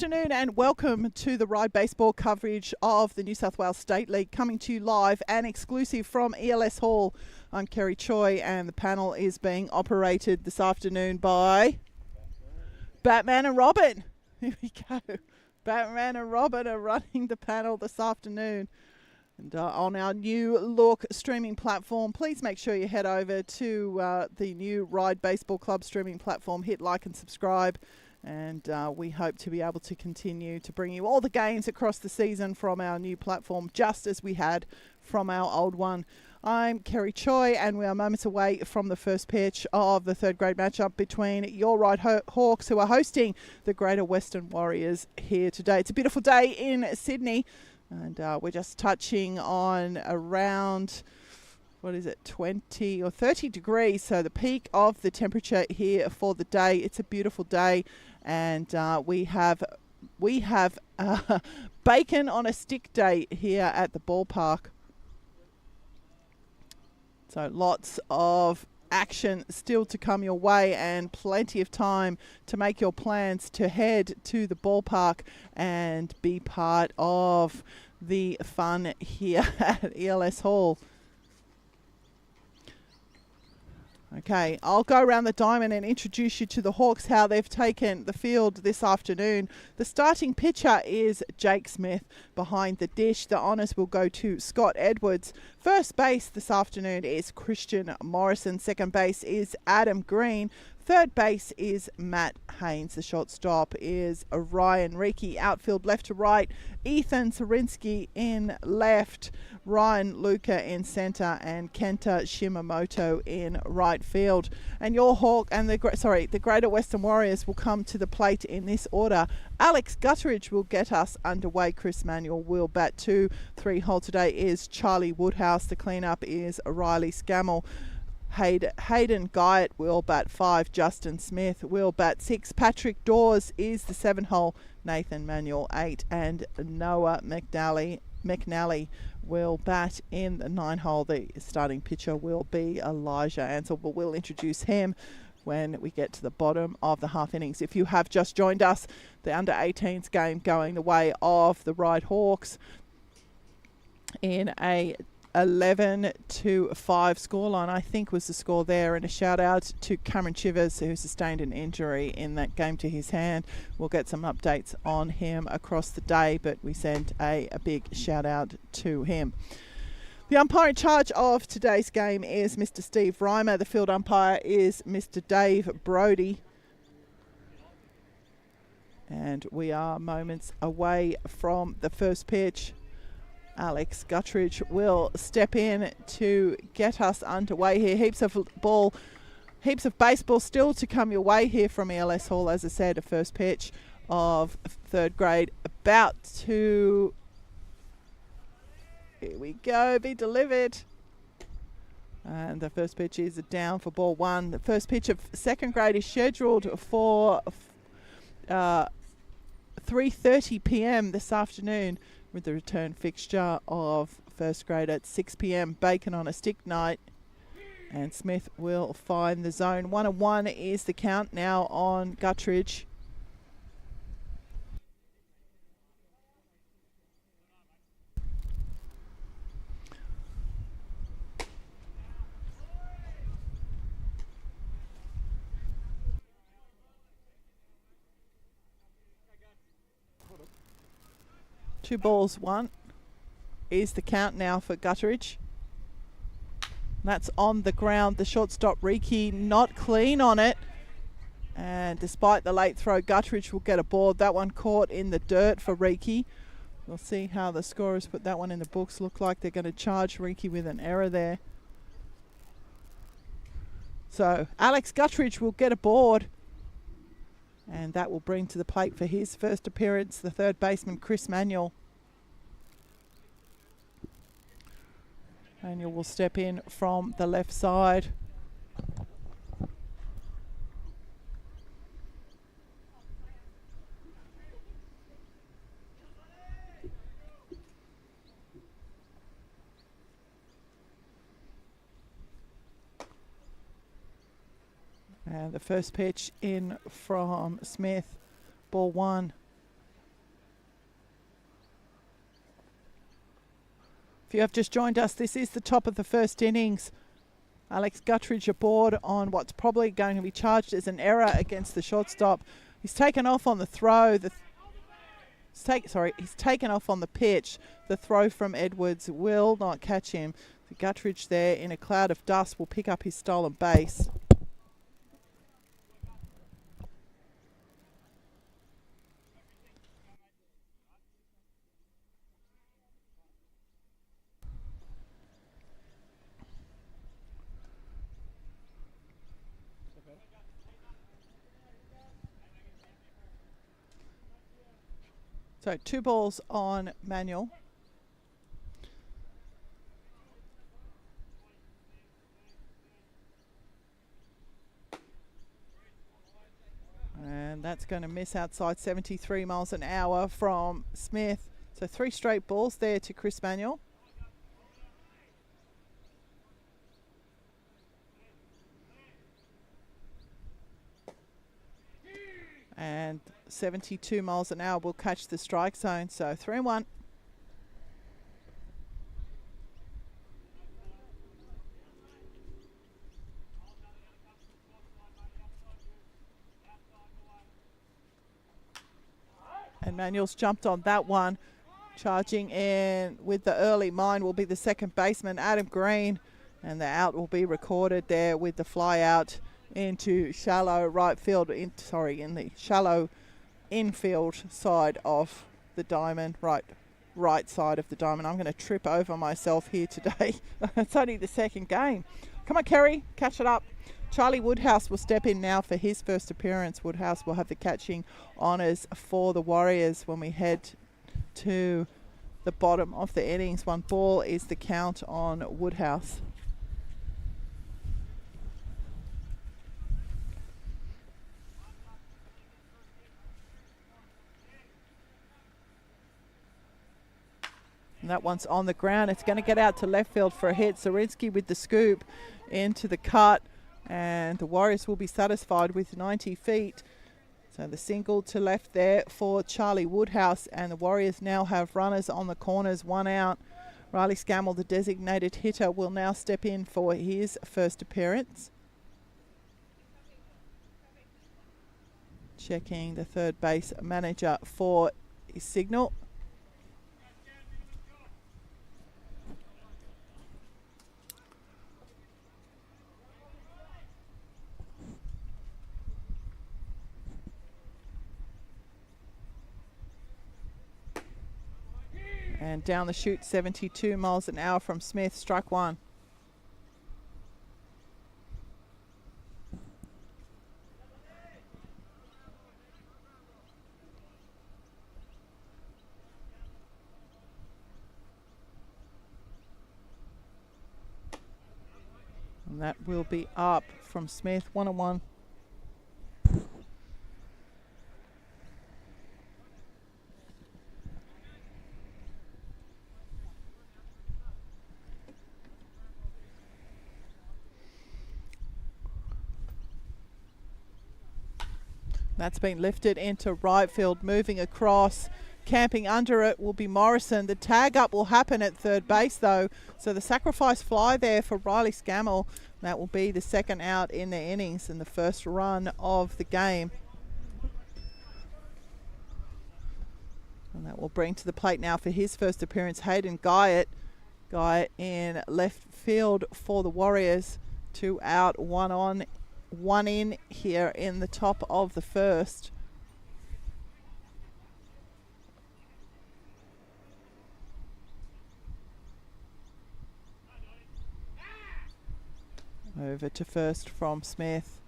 afternoon and welcome to the Ryde baseball coverage of the New South Wales State League, coming to you live and exclusive from ELS Hall. I'm Kerry Choi and the panel is being operated this afternoon by Batman and Robin. Here we go. Batman and Robin are running the panel this afternoon. And on our new look streaming platform, please make sure you head over to the new Ryde Baseball Club streaming platform. Hit like and subscribe. And we hope to be able to continue to bring you all the games across the season from our new platform, just as we had from our old one. I'm Kerry Choi, and we are moments away from the first pitch of the third grade matchup between your Ryde Hawks, who are hosting the Greater Western Warriors here today. It's a beautiful day in Sydney, and we're just touching on around, 20 or 30 degrees. So the peak of the temperature here for the day. It's a beautiful day, and we have bacon on a stick day here at the ballpark. So lots of action still to come your way and plenty of time to make your plans to head to the ballpark and be part of the fun here at ELS Hall. Okay, I'll go around the diamond and introduce you to the Hawks, how they've taken the field this afternoon. The starting pitcher is Jake Smith. Behind the dish, the honours will go to Scott Edwards. First base this afternoon is Christian Morrison. Second base is Adam Green. Third base is Matt Haynes. The shortstop is Ryan Reiki. Outfield left to right, Ethan Zarinsky in left, Ryan Luca in centre, and Kenta Shimamoto in right field. And your Hawk and the Greater Western Warriors will come to the plate in this order. Alex Gutteridge will get us underway. Chris Manuel will bat 2. 3-hole today is Charlie Woodhouse. The cleanup is Riley Scammell. Hayden Guyett will bat 5. Justin Smith will bat 6. Patrick Dawes is the 7-hole. Nathan Manuel 8. And Noah McNally will bat in the 9-hole. The starting pitcher will be Elijah Ansell, but we'll introduce him when we get to the bottom of the half innings. If you have just joined us, the under-18s game going the way of the Ryde Hawks in a 11-5 scoreline, I think was the score there. And a shout out to Cameron Chivers, who sustained an injury in that game to his hand. We'll get some updates on him across the day, but we send a big shout out to him. The umpire in charge of today's game is Mr. Steve Reimer. The field umpire is Mr. Dave Brody. And we are moments away from the first pitch. Alex Gutteridge will step in to get us underway here. Heaps of baseball still to come your way here from ELS Hall. As I said, a first pitch of third grade about to, here we go, be delivered. And the first pitch is a down for ball 1. The first pitch of second grade is scheduled for 3:30 p.m. this afternoon, with the return fixture of first grade at 6 p.m. Bacon on a stick night, and Smith will find the zone. 1-1 is the count now on Gutteridge. Two balls, 1 is the count now for Gutteridge. That's on the ground. The shortstop, Reiki, not clean on it. And despite the late throw, Gutteridge will get a board. That one caught in the dirt for Reiki. We'll see how the scorers put that one in the books. Look like they're going to charge Reiki with an error there. So Alex Gutteridge will get a board. And that will bring to the plate for his first appearance the third baseman, Chris Manuel. Manuel will step in from the left side. And the first pitch in from Smith, ball 1. If you have just joined us, this is the top of the first innings. Alex Guttridge aboard on what's probably going to be charged as an error against the shortstop. He's taken off on the throw. He's taken off on the pitch. The throw from Edwards will not catch him. The Guttridge there in a cloud of dust will pick up his stolen base. So 2 balls on Manuel. And that's going to miss outside 73 miles an hour from Smith. So 3 straight balls there to Chris Manuel. And 72 miles an hour will catch the strike zone. So 3-1. And Manuel's jumped on that one. Charging in with the early mind will be the second baseman, Adam Green. And the out will be recorded there with the fly out into shallow right field, in the shallow infield side of the diamond, right side of the diamond. I'm going to trip over myself here today. It's only the second game. Come on, Kerry, catch it up. Charlie Woodhouse will step in now for his first appearance. Woodhouse will have the catching honours for the Warriors when we head to the bottom of the innings. 1 ball is the count on Woodhouse. And that one's on the ground. It's going to get out to left field for a hit. Zorinsky with the scoop into the cut. And the Warriors will be satisfied with 90 feet. So the single to left there for Charlie Woodhouse. And the Warriors now have runners on the corners, 1 out. Riley Scammell, the designated hitter, will now step in for his first appearance. Checking the third base manager for his signal. And down the chute, 72 miles an hour from Smith, strike 1. And that will be up from Smith, 1-1. That's been lifted into right field, moving across. Camping under it will be Morrison. The tag up will happen at third base though. So the sacrifice fly there for Riley Scammell. That will be the second out in the innings and the first run of the game. And that will bring to the plate now for his first appearance Hayden Guyatt. Guyatt in left field for the Warriors. 2 out, 1 on. 1 in here in the top of the first. Over to first from Smith.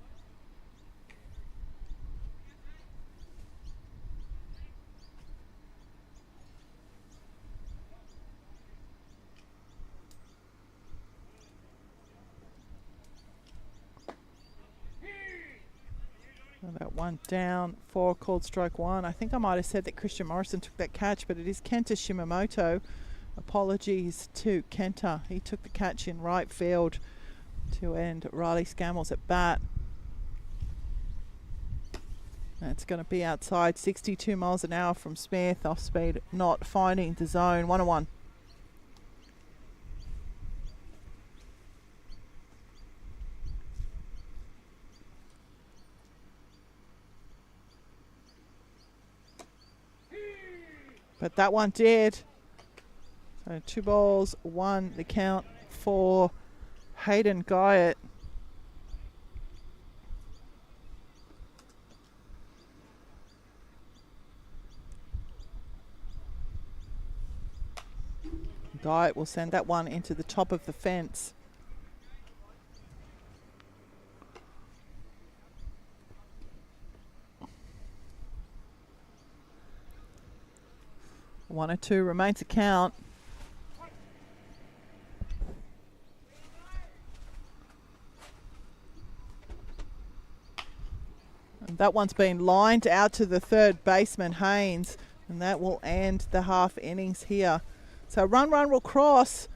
That one down for called stroke 1. I think I might have said that Christian Morrison took that catch, but it is Kenta Shimamoto. Apologies to Kenta. He took the catch in right field to end Riley Scammell's at bat. That's going to be outside 62 miles an hour from Smith. Off speed not finding the zone. 1-1. But that one did. So 2 balls, 1 the count for Hayden Guyatt. Guyatt will send that one into the top of the fence. One or two remains to count. And that one's been lined out to the third baseman, Haynes, and that will end the half innings here. So run will cross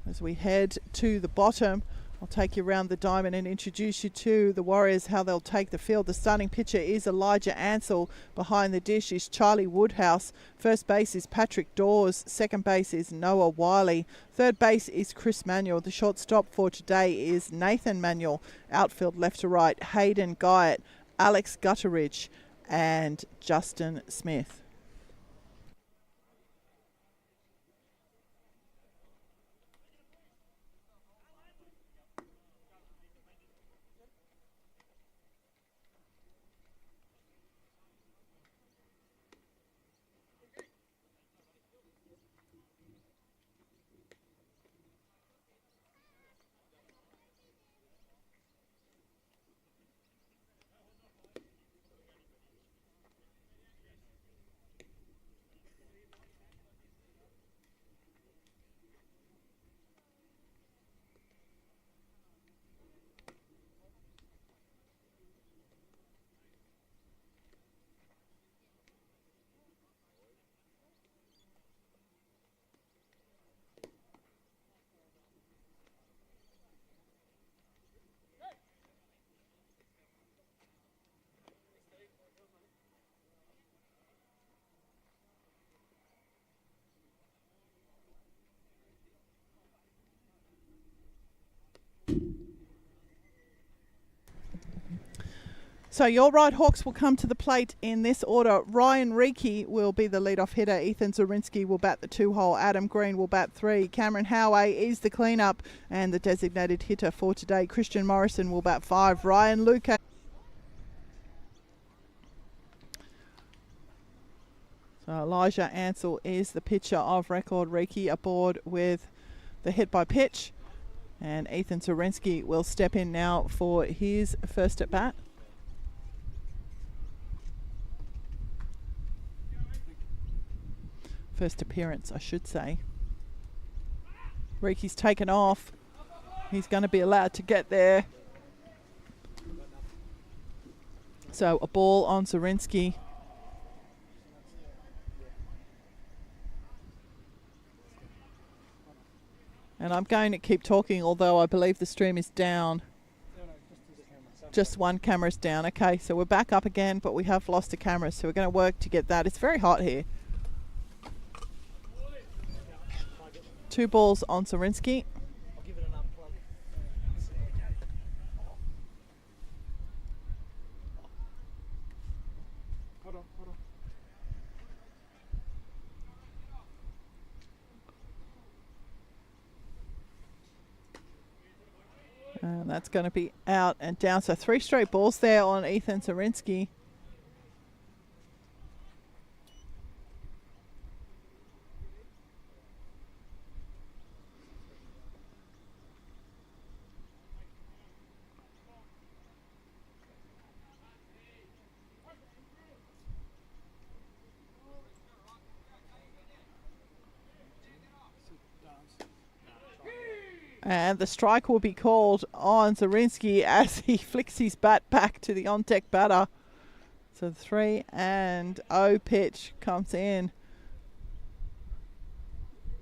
as we head to the bottom. I'll take you around the diamond and introduce you to the Warriors, how they'll take the field. The starting pitcher is Elijah Ansell. Behind the dish is Charlie Woodhouse. First base is Patrick Dawes. Second base is Noah Wiley. Third base is Chris Manuel. The shortstop for today is Nathan Manuel. Outfield left to right, Hayden Guyatt, Alex Gutteridge and Justin Smith. So your Ryde Hawks will come to the plate in this order. Ryan Reiki will be the leadoff hitter. Ethan Zorinsky will bat the 2-hole. Adam Green will bat 3. Cameron Howay is the cleanup and the designated hitter for today. Christian Morrison will bat 5. Ryan Luque. So Elijah Ansell is the pitcher of record. Reiki aboard with the hit by pitch. And Ethan Zorinsky will step in now for his first at bat. First appearance, I should say. Reiki's taken off. He's going to be allowed to get there. So a ball on Zorinsky. And I'm going to keep talking, although I believe the stream is down. Just one camera's down. Okay, so we're back up again, but we have lost a camera, so we're going to work to get that. It's very hot here. 2 balls on Zorinsky. And that's going to be out and down. So 3 straight balls there on Ethan Zorinsky. And the strike will be called on Zorinsky as he flicks his bat back to the on-deck batter. So the 3-0 pitch comes in.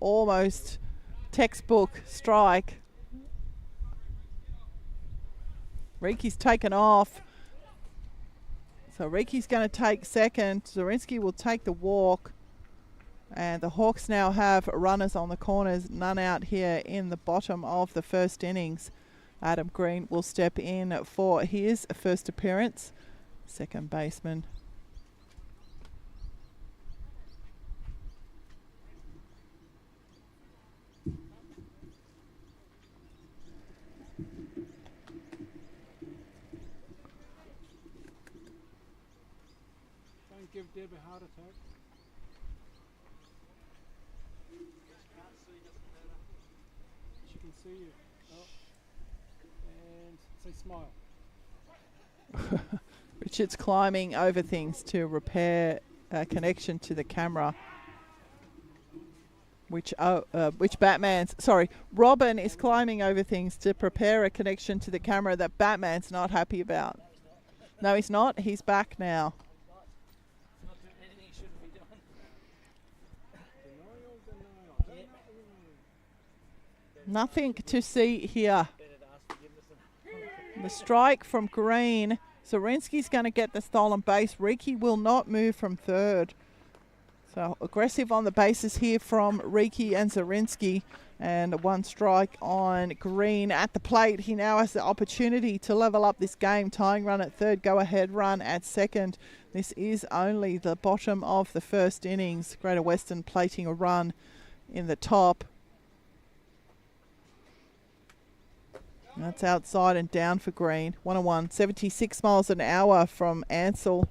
Almost textbook strike. Reiki's taken off. So Reiki's going to take second. Zorinsky will take the walk. And the Hawks now have runners on the corners, none out here in the bottom of the first innings. Adam Green will step in for his first appearance. Second baseman. bit harder, Tag. She can see you. Oh. And say smile. Richard's climbing over things to repair a connection to the camera. Which Robin is climbing over things to prepare a connection to the camera that Batman's not happy about. No, he's not. He's back now. Not doing anything he shouldn't be doing. Denial. Nothing to see here. Better to ask forgiveness. The strike from Green. Zorinsky's going to get the stolen base. Riki will not move from third. So aggressive on the bases here from Riki and Zorinsky. And one strike on Green at the plate. He now has the opportunity to level up this game. Tying run at third, go ahead run at second. This is only the bottom of the first innings. Greater Western plating a run in the top. That's outside and down for Green. 1-1. 76 miles an hour from Ansell.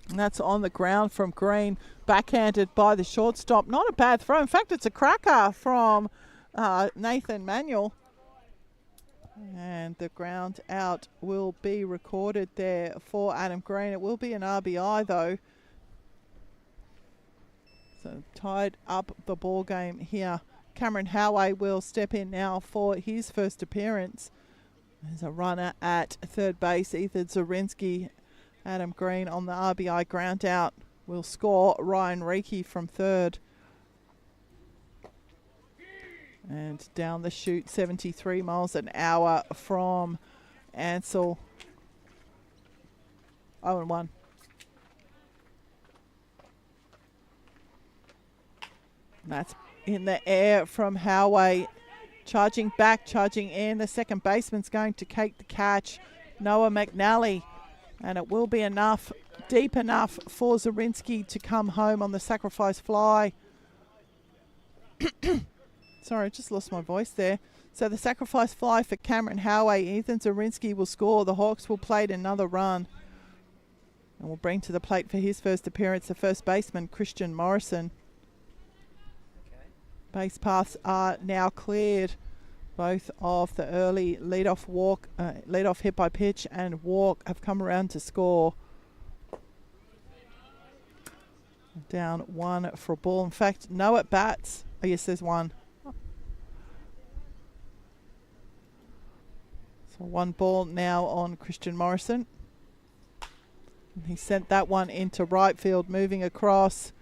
And that's on the ground from Green, backhanded by the shortstop. Not a bad throw. In fact, it's a cracker from Nathan Manuel. And the ground out will be recorded there for Adam Green. It will be an RBI though. So tied up the ball game here. Cameron Howey will step in now for his first appearance. There's a runner at third base, Ethan Zorinsky. Adam Green on the RBI ground out will score. Ryan Riki from third. And down the chute, 73 miles an hour from Ansell. 0-1. That's in the air from Howey. Charging back, charging in. The second baseman's going to take the catch. Noah McNally. And it will be enough, deep enough for Zorinsky to come home on the sacrifice fly. Sorry, I just lost my voice there. So the sacrifice fly for Cameron Howey. Ethan Zorinsky will score. The Hawks will plate another run. And will bring to the plate for his first appearance the first baseman, Christian Morrison. Base paths are now cleared. Both of the early leadoff hit by pitch and walk have come around to score. Down one for a ball. In fact, no at bats. Oh yes, there's one. So one ball now on Christian Morrison. He sent that one into right field. Moving across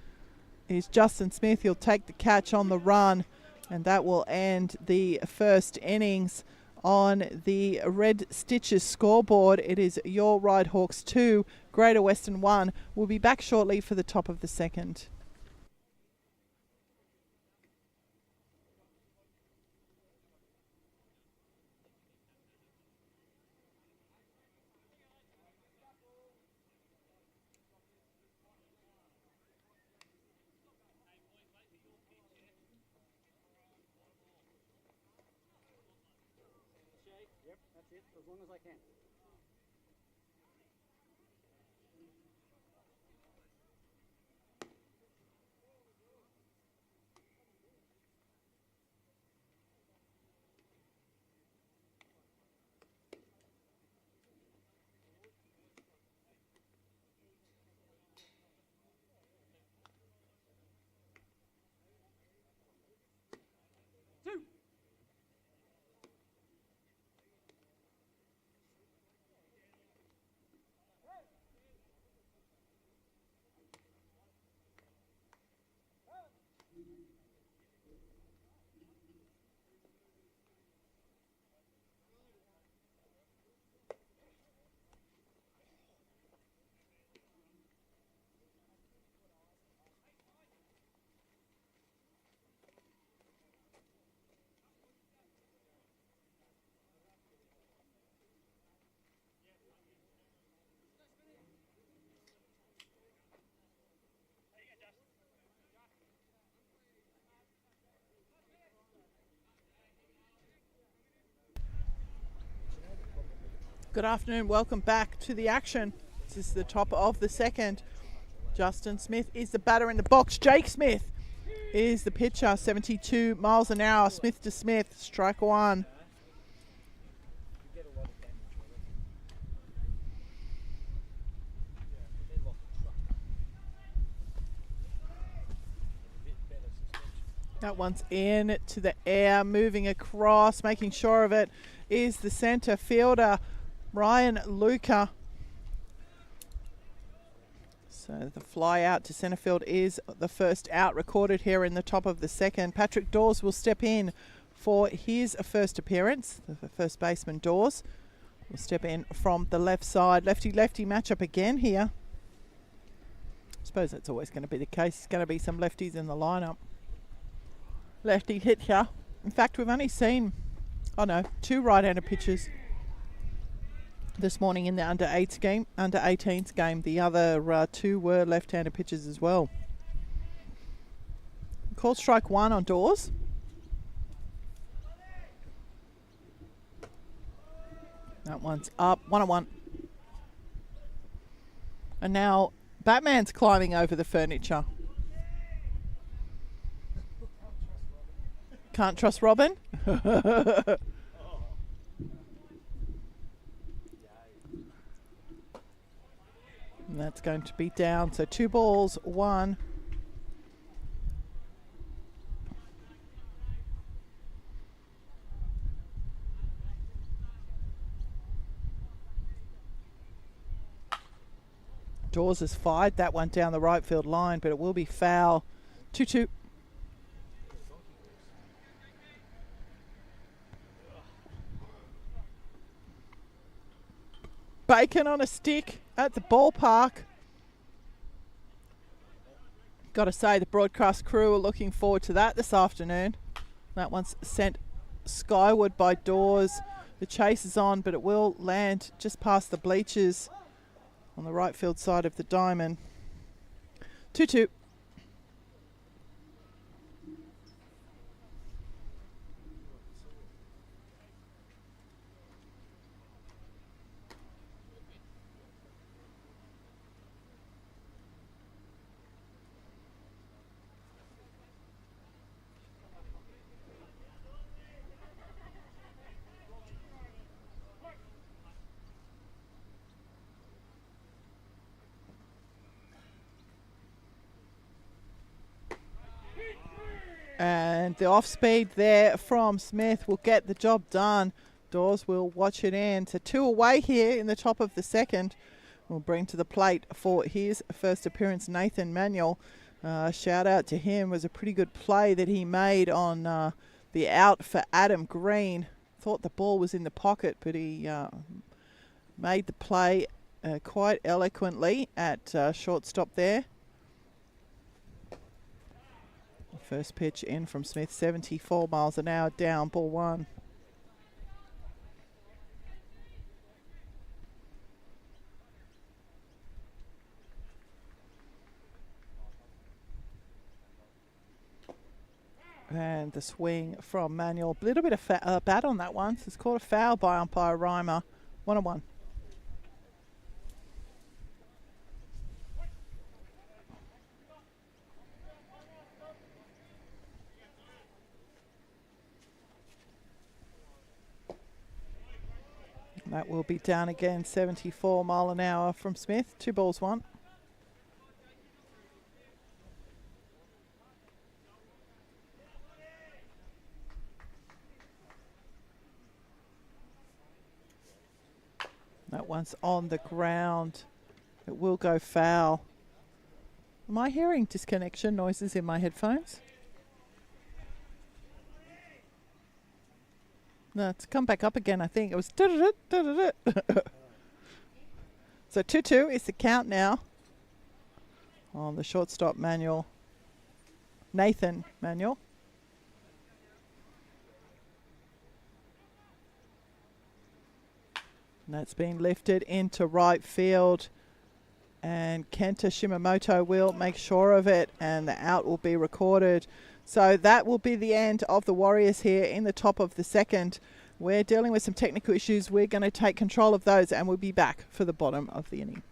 is Justin Smith. He'll take the catch on the run. And that will end the first innings on the Red Stitches scoreboard. It is your Ryde Hawks 2, Greater Western 1. We'll be back shortly for the top of the second. Yep, that's it, as long as I can. Good afternoon. Welcome back to the action. This is the top of the second. Justin Smith is the batter in the box. Jake Smith is the pitcher. 72 miles an hour. Smith to Smith. Strike one. That one's in to the air, moving across, making sure of it is the centre fielder, Ryan Luca. So the fly out to centre field is the first out recorded here in the top of the second. Patrick Dawes will step in for his first appearance. The first baseman Dawes will step in from the left side. Lefty-lefty matchup again here. I suppose that's always going to be the case. There's going to be some lefties in the lineup. Lefty hitcher. In fact, we've only seen, two right-handed pitchers this morning in the under 18s game. The other two were left-handed pitchers as well. Called strike one on Dawes. That one's up, 1-1. And now Batman's climbing over the furniture. Can't trust Robin. And that's going to be down. So 2 balls, 1. Dawes has fired that one down the right field line, but it will be foul. 2-2. Bacon on a stick at the ballpark. Got to say, the broadcast crew are looking forward to that this afternoon. That one's sent skyward by Dawes. The chase is on, but it will land just past the bleachers on the right field side of the diamond. 2-2. And the off speed there from Smith will get the job done. Dawes will watch it in. So 2 away here in the top of the second. We'll bring to the plate for his first appearance, Nathan Manuel. Shout out to him. It was a pretty good play that he made on the out for Adam Green. Thought the ball was in the pocket, but he made the play quite eloquently at shortstop there. First pitch in from Smith, 74 miles an hour down, ball 1. And the swing from Manuel. A little bit of bat on that one. So it's called a foul by umpire Reimer. 1-1. That will be down again, 74 mile an hour from Smith. 2 balls, 1. That one's on the ground. It will go foul. Am I hearing disconnection noises in my headphones? No, it's come back up again, I think. It was... So 2-2 is the count now on the shortstop Manuel. Nathan Manuel. And that's been lifted into right field. And Kenta Shimamoto will make sure of it, and the out will be recorded. So that will be the end of the Warriors here in the top of the second. We're dealing with some technical issues. We're going to take control of those and we'll be back for the bottom of the inning.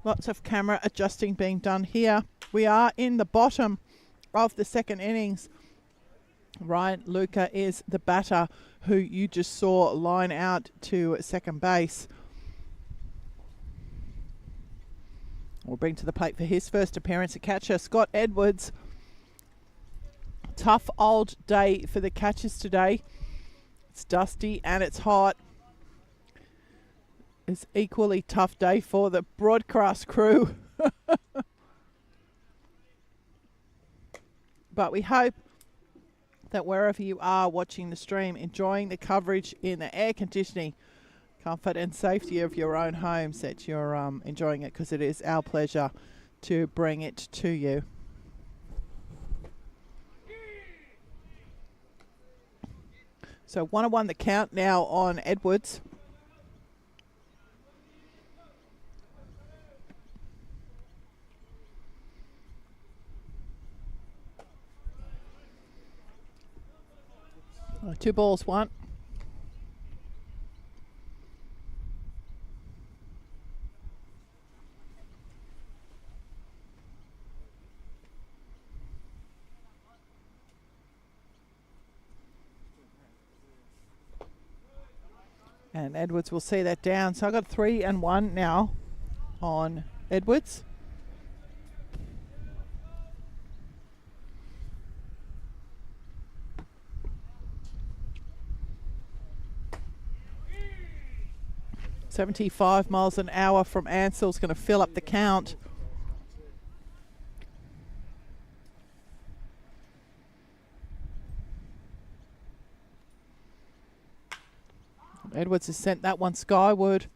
Lots of camera adjusting being done here. We are in the bottom of the second innings. Ryde Luca is the batter who you just saw line out to second base. We'll bring to the plate for his first appearance a catcher, Scott Edwards. Tough old day for the catchers today. It's dusty and it's hot. It's equally tough day for the broadcast crew. But we hope that wherever you are watching the stream, enjoying the coverage in the air conditioning, comfort and safety of your own homes, that you're enjoying it, because it is our pleasure to bring it to you. So 1-1 the count now on Edwards. Oh, 2 balls, 1. And Edwards will see that down. So I've got 3-1 now on Edwards. .75 miles an hour from Ansell's going to fill up the count. Edwards has sent that one skyward.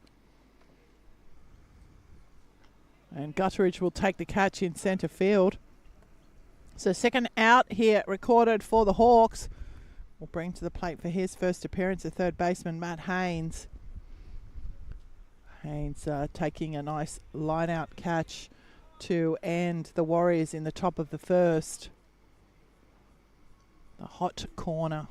And Gutteridge will take the catch in centre field. So second out here recorded for the Hawks. We'll bring to the plate for his first appearance a third baseman, Matt Haynes. Haynes taking a nice line-out catch to end the Warriors in the top of the first. The hot corner.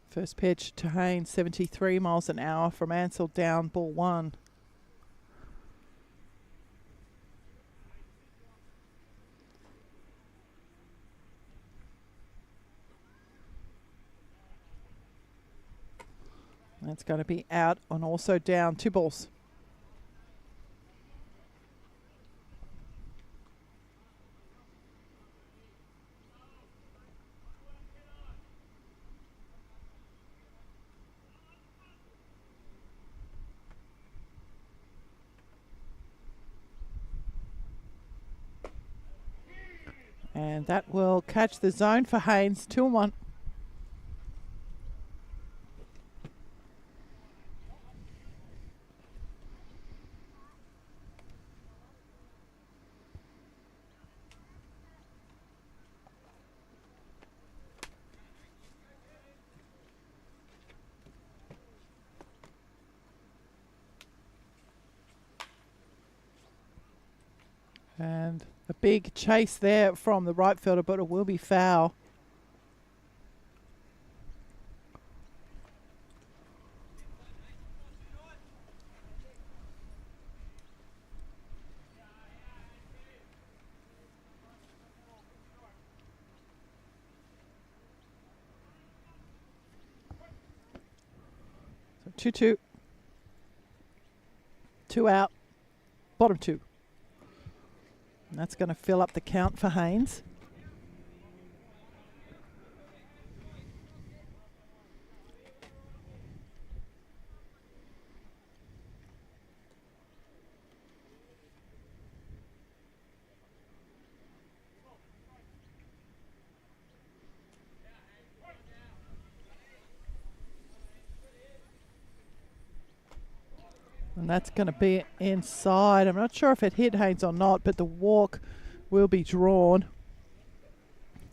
First pitch to Haynes, 73 miles an hour from Ansell, down, ball 1. That's going to be out and also down, 2 balls. And that will catch the zone for Haynes. 2-1. And a big chase there from the right fielder, but it will be foul. So 2-2. 2 out. Bottom 2. And that's going to fill up the count for Haynes. And that's going to be inside. I'm not sure if it hit Haynes or not, but the walk will be drawn.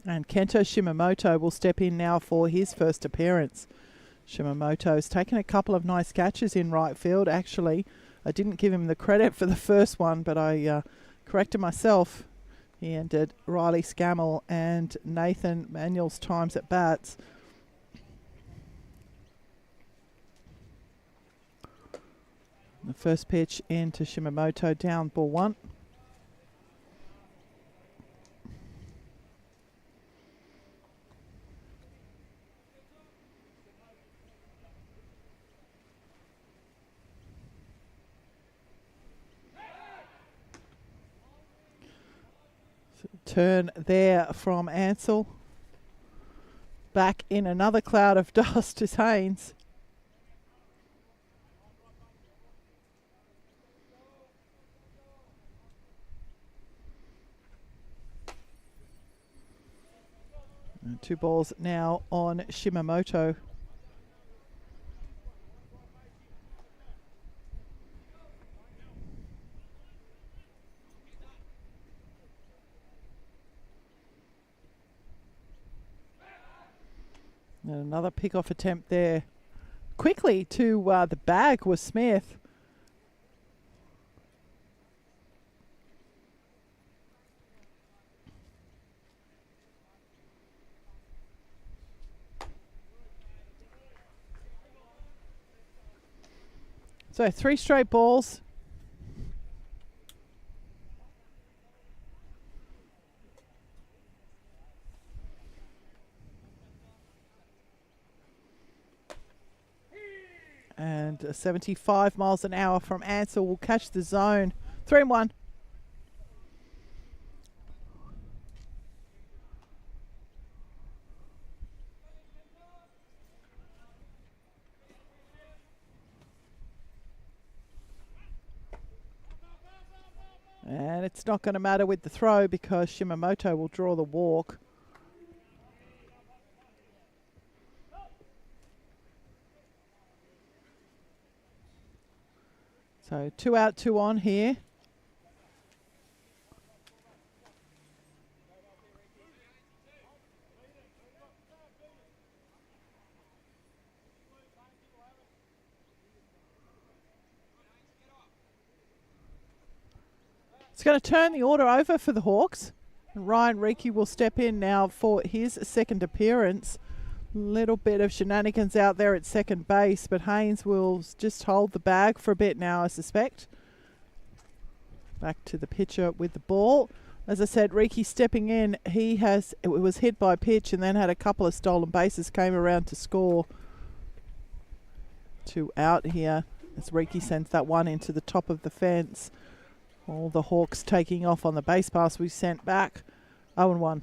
And Kento Shimamoto will step in now for his first appearance. Shimamoto's taken a couple of nice catches in right field. Actually, I didn't give him the credit for the first one, but I corrected myself. He ended Riley Scammell and Nathan Manuel's times at bats. The first pitch into Shimamoto, down ball 1. So turn there from Ansell. Back in another cloud of dust is Haynes. And 2 balls now on Shimamoto. And another pick-off attempt there. Quickly to the bag was Smith. So 3 straight balls. And 75 miles an hour from Ansell will catch the zone. 3-1. And it's not going to matter with the throw because Shimamoto will draw the walk. So 2 out, 2 on here. It's going to turn the order over for the Hawks. And Ryan Reiki will step in now for his second appearance. Little bit of shenanigans out there at second base, but Haynes will just hold the bag for a bit now, I suspect. Back to the pitcher with the ball. As I said, Reiki stepping in. It was hit by pitch and then had a couple of stolen bases, came around to score. 2 out here as Reiki sends that one into the top of the fence. All the Hawks taking off on the base pass we sent back. 0-1.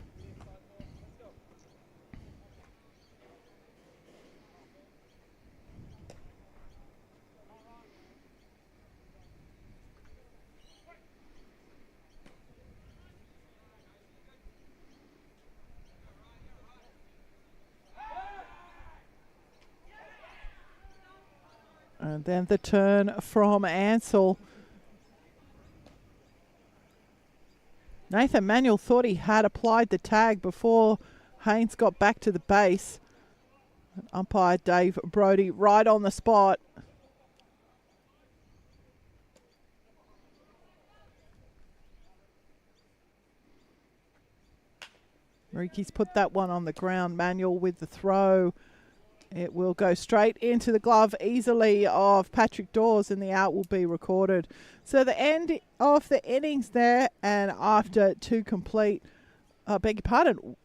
And then the turn from Ansell. Nathan Manuel thought he had applied the tag before Haynes got back to the base. Umpire Dave Brody right on the spot. Riki's put that one on the ground. Manuel with the throw. It will go straight into the glove easily of Patrick Dawes, and the out will be recorded. So the end of the innings there, and after two complete, beg your pardon,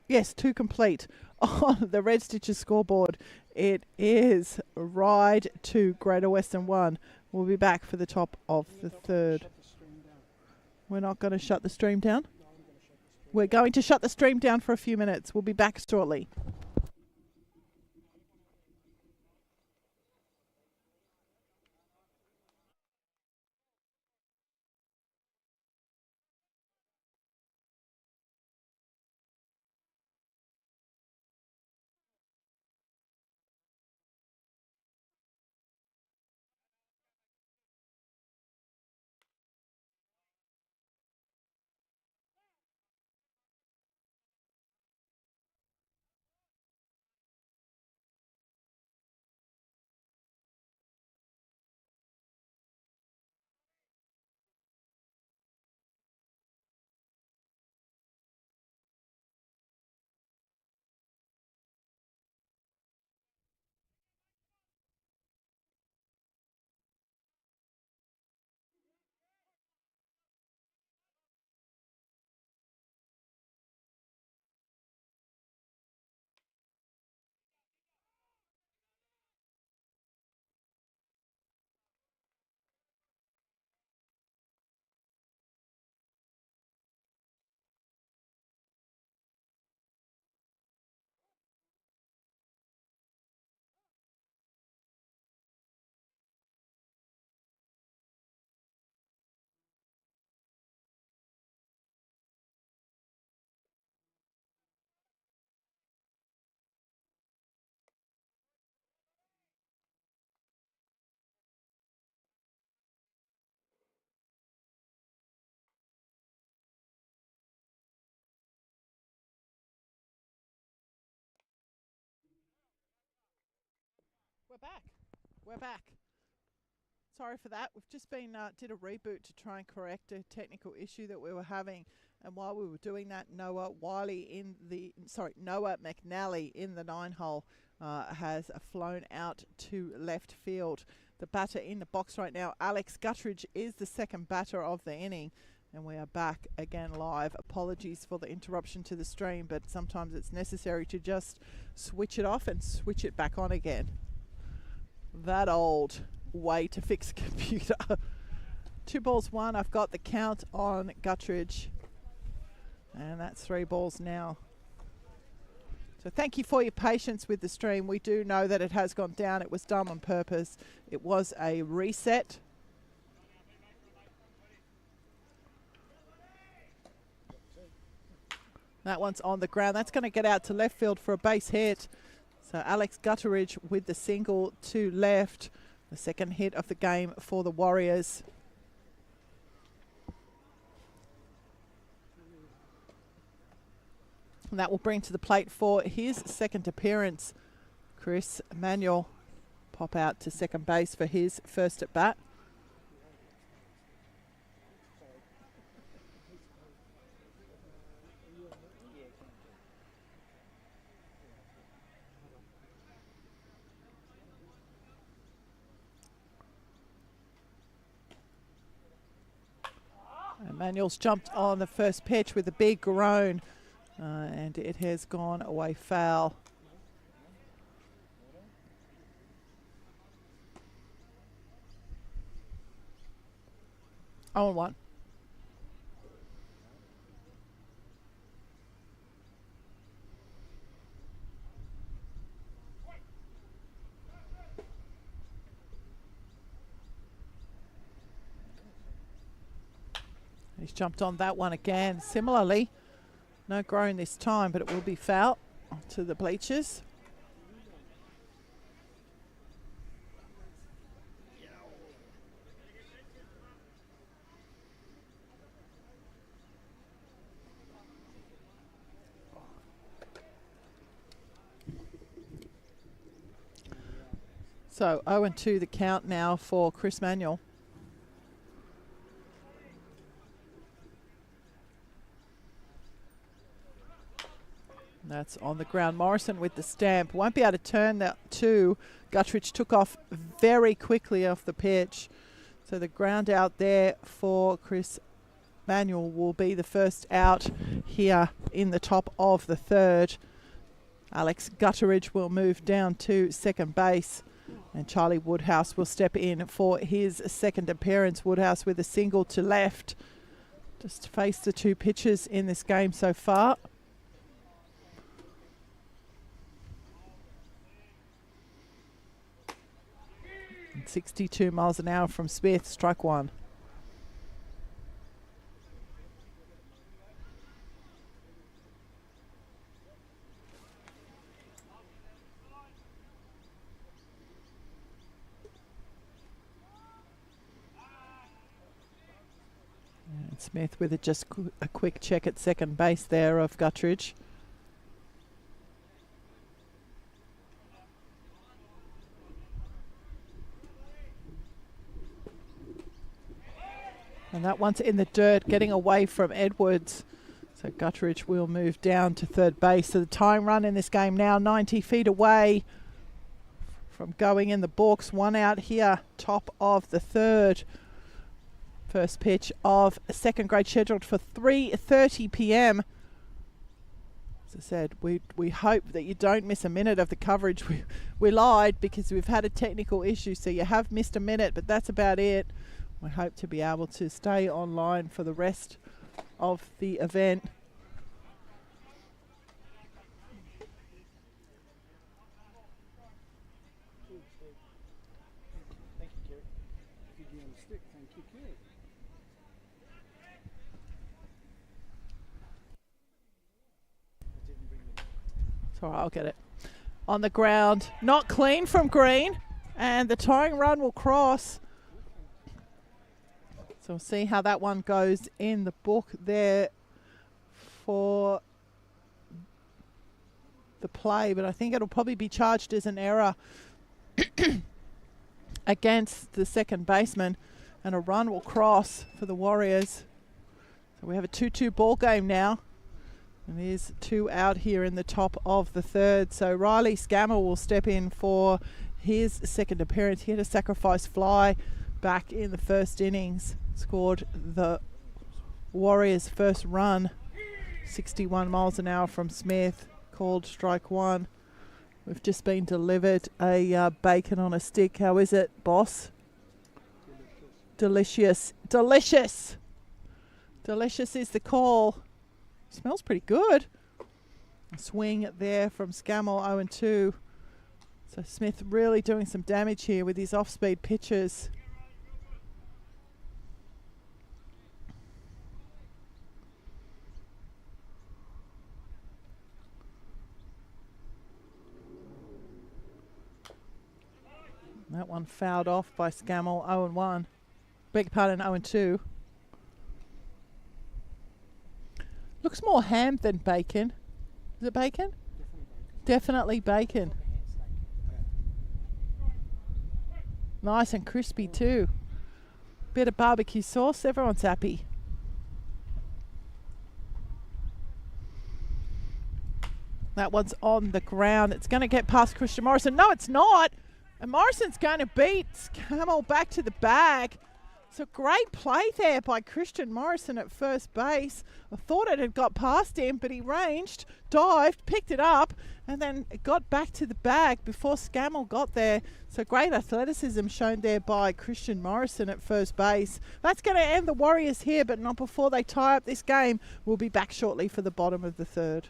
yes, two complete on the Red Stitches scoreboard, it is Ryde 2, Greater Western 1. We'll be back for the top of the third. We're not going to shut the stream down? We're going to shut the stream down for a few minutes. We'll be back shortly. We're back. Sorry for that. We've just been did a reboot to try and correct a technical issue that we were having, and while we were doing that, Noah McNally in the 9-hole has flown out to left field. The batter in the box right now, Alex Guttridge, is the second batter of the inning. And we are back again live. Apologies for the interruption to the stream, but sometimes it's necessary to just switch it off and switch it back on again. That old way to fix a computer. 2 balls, 1. I've got the count on Guttridge. And that's 3 balls now. So thank you for your patience with the stream. We do know that it has gone down. It was done on purpose. It was a reset. That one's on the ground. That's going to get out to left field for a base hit. So Alex Gutteridge with the single to left. The second hit of the game for the Warriors. And that will bring to the plate for his second appearance, Chris Manuel. Pop out to second base for his first at bat. Manuel's jumped on the first pitch with a big groan, and it has gone away foul. Oh, 1. He's jumped on that one again. Similarly, no groan this time, but it will be foul to the bleachers. So 0-2 the count now for Chris Manuel. That's on the ground. Morrison with the stamp. Won't be able to turn that two. Guttridge took off very quickly off the pitch. So the ground out there for Chris Manuel will be the first out here in the top of the third. Alex Gutteridge will move down to second base. And Charlie Woodhouse will step in for his second appearance. Woodhouse with a single to left. Just faced the two pitchers in this game so far. 62 miles an hour from Smith, strike one. And Smith with a quick check at second base there of Guttridge. And that one's in the dirt, getting away from Edwards. So Guttridge will move down to third base. So the tying run in this game now 90 feet away from going in the books. One out here, top of the third. First pitch of a second grade scheduled for 3:30 p.m. As I said, we hope that you don't miss a minute of the coverage. We lied because we've had a technical issue, so you have missed a minute, but that's about it. We hope to be able to stay online for the rest of the event. Thank you, Kerry. If you'd be on the stick, thank you, Kerry. I didn't bring them. It's all right, I'll get it. On the ground, not clean from Green, and the tying run will cross. So we'll see how that one goes in the book there for the play, but I think it'll probably be charged as an error against the second baseman, and a run will cross for the Warriors. So we have a 2-2 ball game now, and there's two out here in the top of the third. So Riley Scammer will step in for his second appearance. He had a sacrifice fly back in the first innings, scored the Warriors' first run, 61 miles an hour from Smith, called strike one. We've just been delivered a bacon on a stick. How is it, boss? Delicious. Delicious. Delicious is the call. Smells pretty good. A swing there from Scammell, 0-2. So Smith really doing some damage here with his off-speed pitches. That one fouled off by Scammell, 0-1. Beg your pardon, 0-2. Looks more ham than bacon. Is it bacon? Definitely bacon. Nice and crispy too. Bit of barbecue sauce, everyone's happy. That one's on the ground. It's going to get past Christian Morrison. No, it's not. And Morrison's going to beat Scammell back to the bag. So great play there by Christian Morrison at first base. I thought it had got past him, but he ranged, dived, picked it up, and then it got back to the bag before Scammell got there. So great athleticism shown there by Christian Morrison at first base. That's going to end the Warriors here, but not before they tie up this game. We'll be back shortly for the bottom of the third.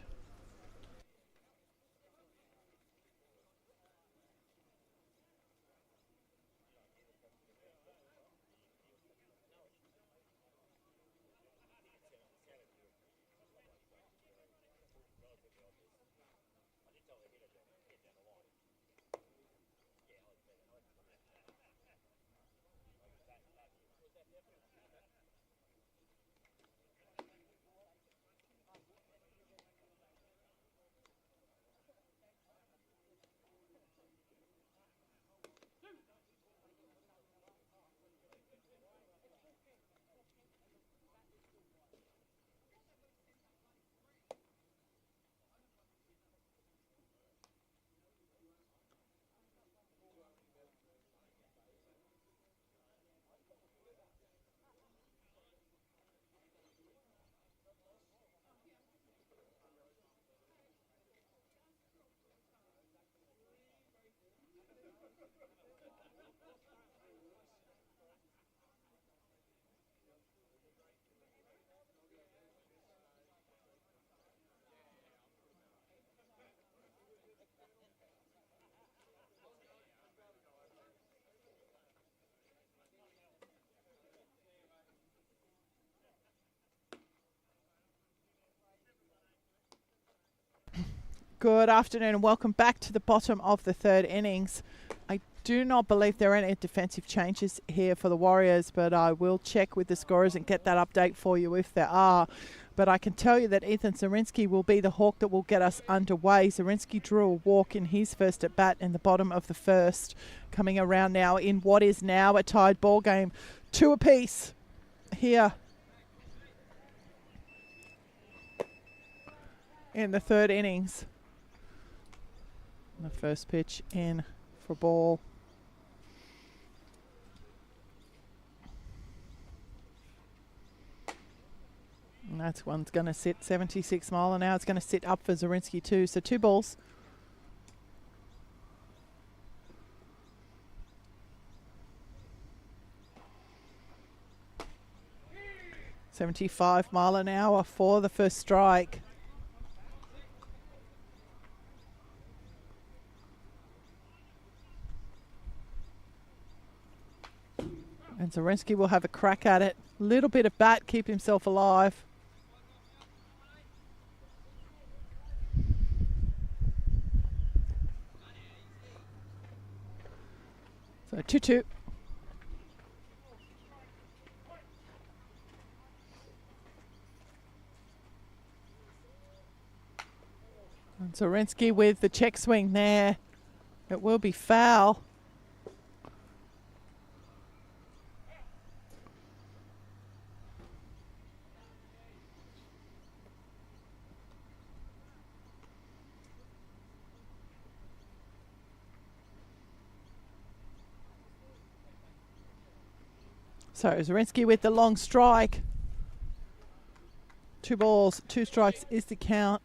Good afternoon and welcome back to the bottom of the third innings. I do not believe there are any defensive changes here for the Warriors, but I will check with the scorers and get that update for you if there are. But I can tell you that Ethan Zarinsky will be the hawk that will get us underway. Zarinsky drew a walk in his first at bat in the bottom of the first, coming around now in what is now a tied ball game. 2 apiece here in the third innings. The first pitch in for ball. And that's one's going to sit 76 mile an hour. It's going to sit up for Zarinsky too. So 2 balls. .75 mile an hour for the first strike. And Zarinsky will have a crack at it. Little bit of bat, keep himself alive. So 2-2. And Zarinsky with the check swing there. It will be foul. So Zarinsky with the long strike. 2 balls, 2 strikes is the count.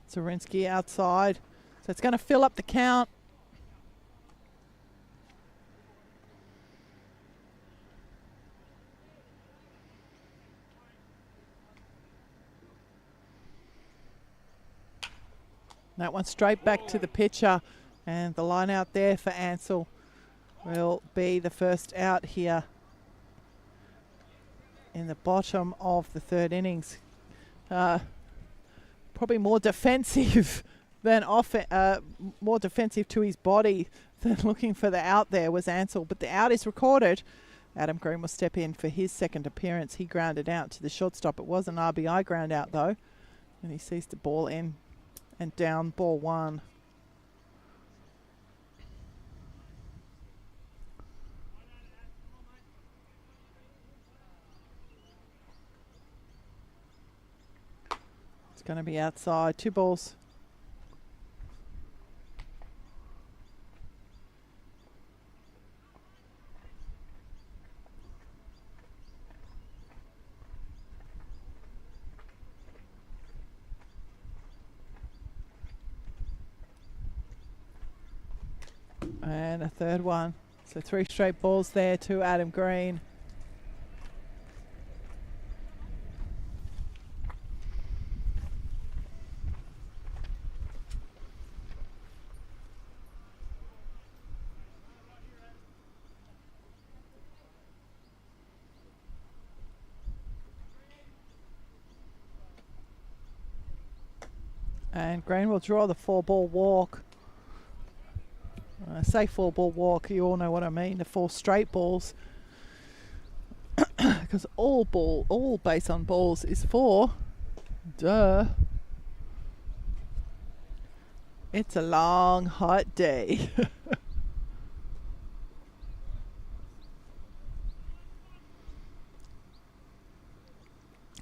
Zarinsky outside. So it's going to fill up the count. That one straight back to the pitcher, and the line out there for Ansell will be the first out here in the bottom of the third innings. Probably more defensive than more defensive to his body than looking for the out there was Ansell, but the out is recorded. Adam Green will step in for his second appearance. He grounded out to the shortstop. It was an RBI ground out though, and he sees the ball in and down, ball 1. It's going to be outside. 2 balls. And a third one. So 3 straight balls there to Adam Green. And Green will draw the 4-ball walk. When I say 4-ball walk, you all know what I mean, the 4 straight balls. Because all base on balls is 4. Duh. It's a long, hot day.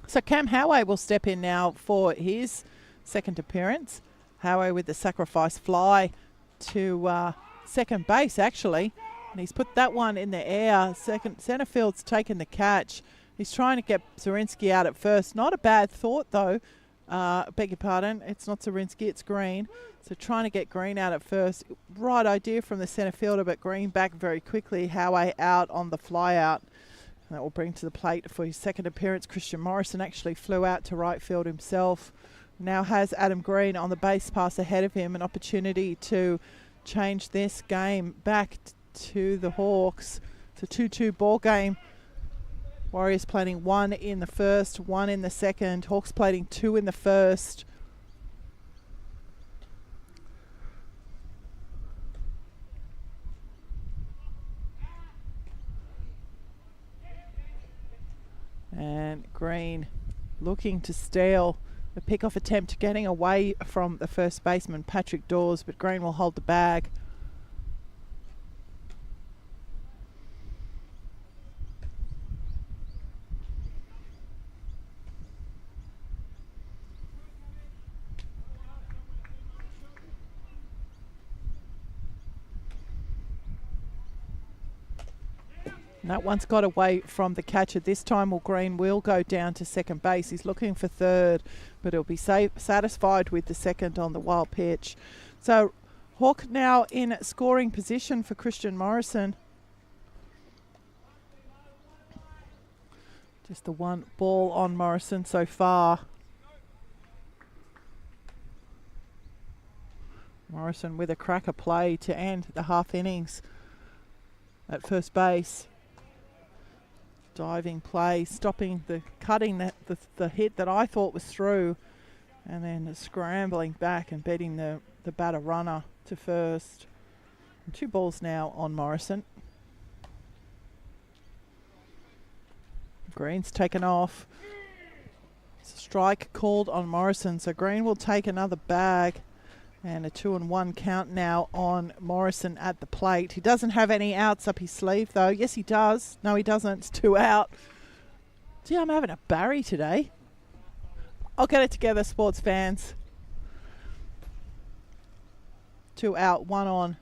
So Cam Howay will step in now for his second appearance. Howay with the sacrifice fly to second base actually, and he's put that one in the air. Centre field's taken the catch. He's trying to get Zarinsky out at first. Not a bad thought though. Beg your pardon, it's not Zarinsky, it's Green. So trying to get Green out at first. Right idea from the centre fielder, but Green back very quickly. Howay out on the fly out. And that will bring to the plate for his second appearance. Christian Morrison actually flew out to right field himself. Now has Adam Green on the base pass ahead of him, an opportunity to change this game back to the Hawks. It's a 2-2 ball game Warriors plating 1 in the first, 1 in the second. Hawks plating 2 in the first. And Green looking to steal the pick-off attempt, getting away from the first baseman, Patrick Dawes, but Green will hold the bag. And that one's got away from the catcher. This time Green will go down to second base. He's looking for third, but he'll be satisfied with the second on the wild pitch. So Hawk now in scoring position for Christian Morrison. Just the one ball on Morrison so far. Morrison with a cracker play to end the half innings at first base. Diving play, stopping cutting the hit that I thought was through, and then scrambling back and beating the batter runner to first. And 2 balls now on Morrison. Green's taken off. Strike called on Morrison, so Green will take another bag. And a 2-1 count now on Morrison at the plate. He doesn't have any outs up his sleeve, though. Yes, he does. No, he doesn't. It's 2 out. Gee, I'm having a Barry today. I'll get it together, sports fans. 2 out, 1 on.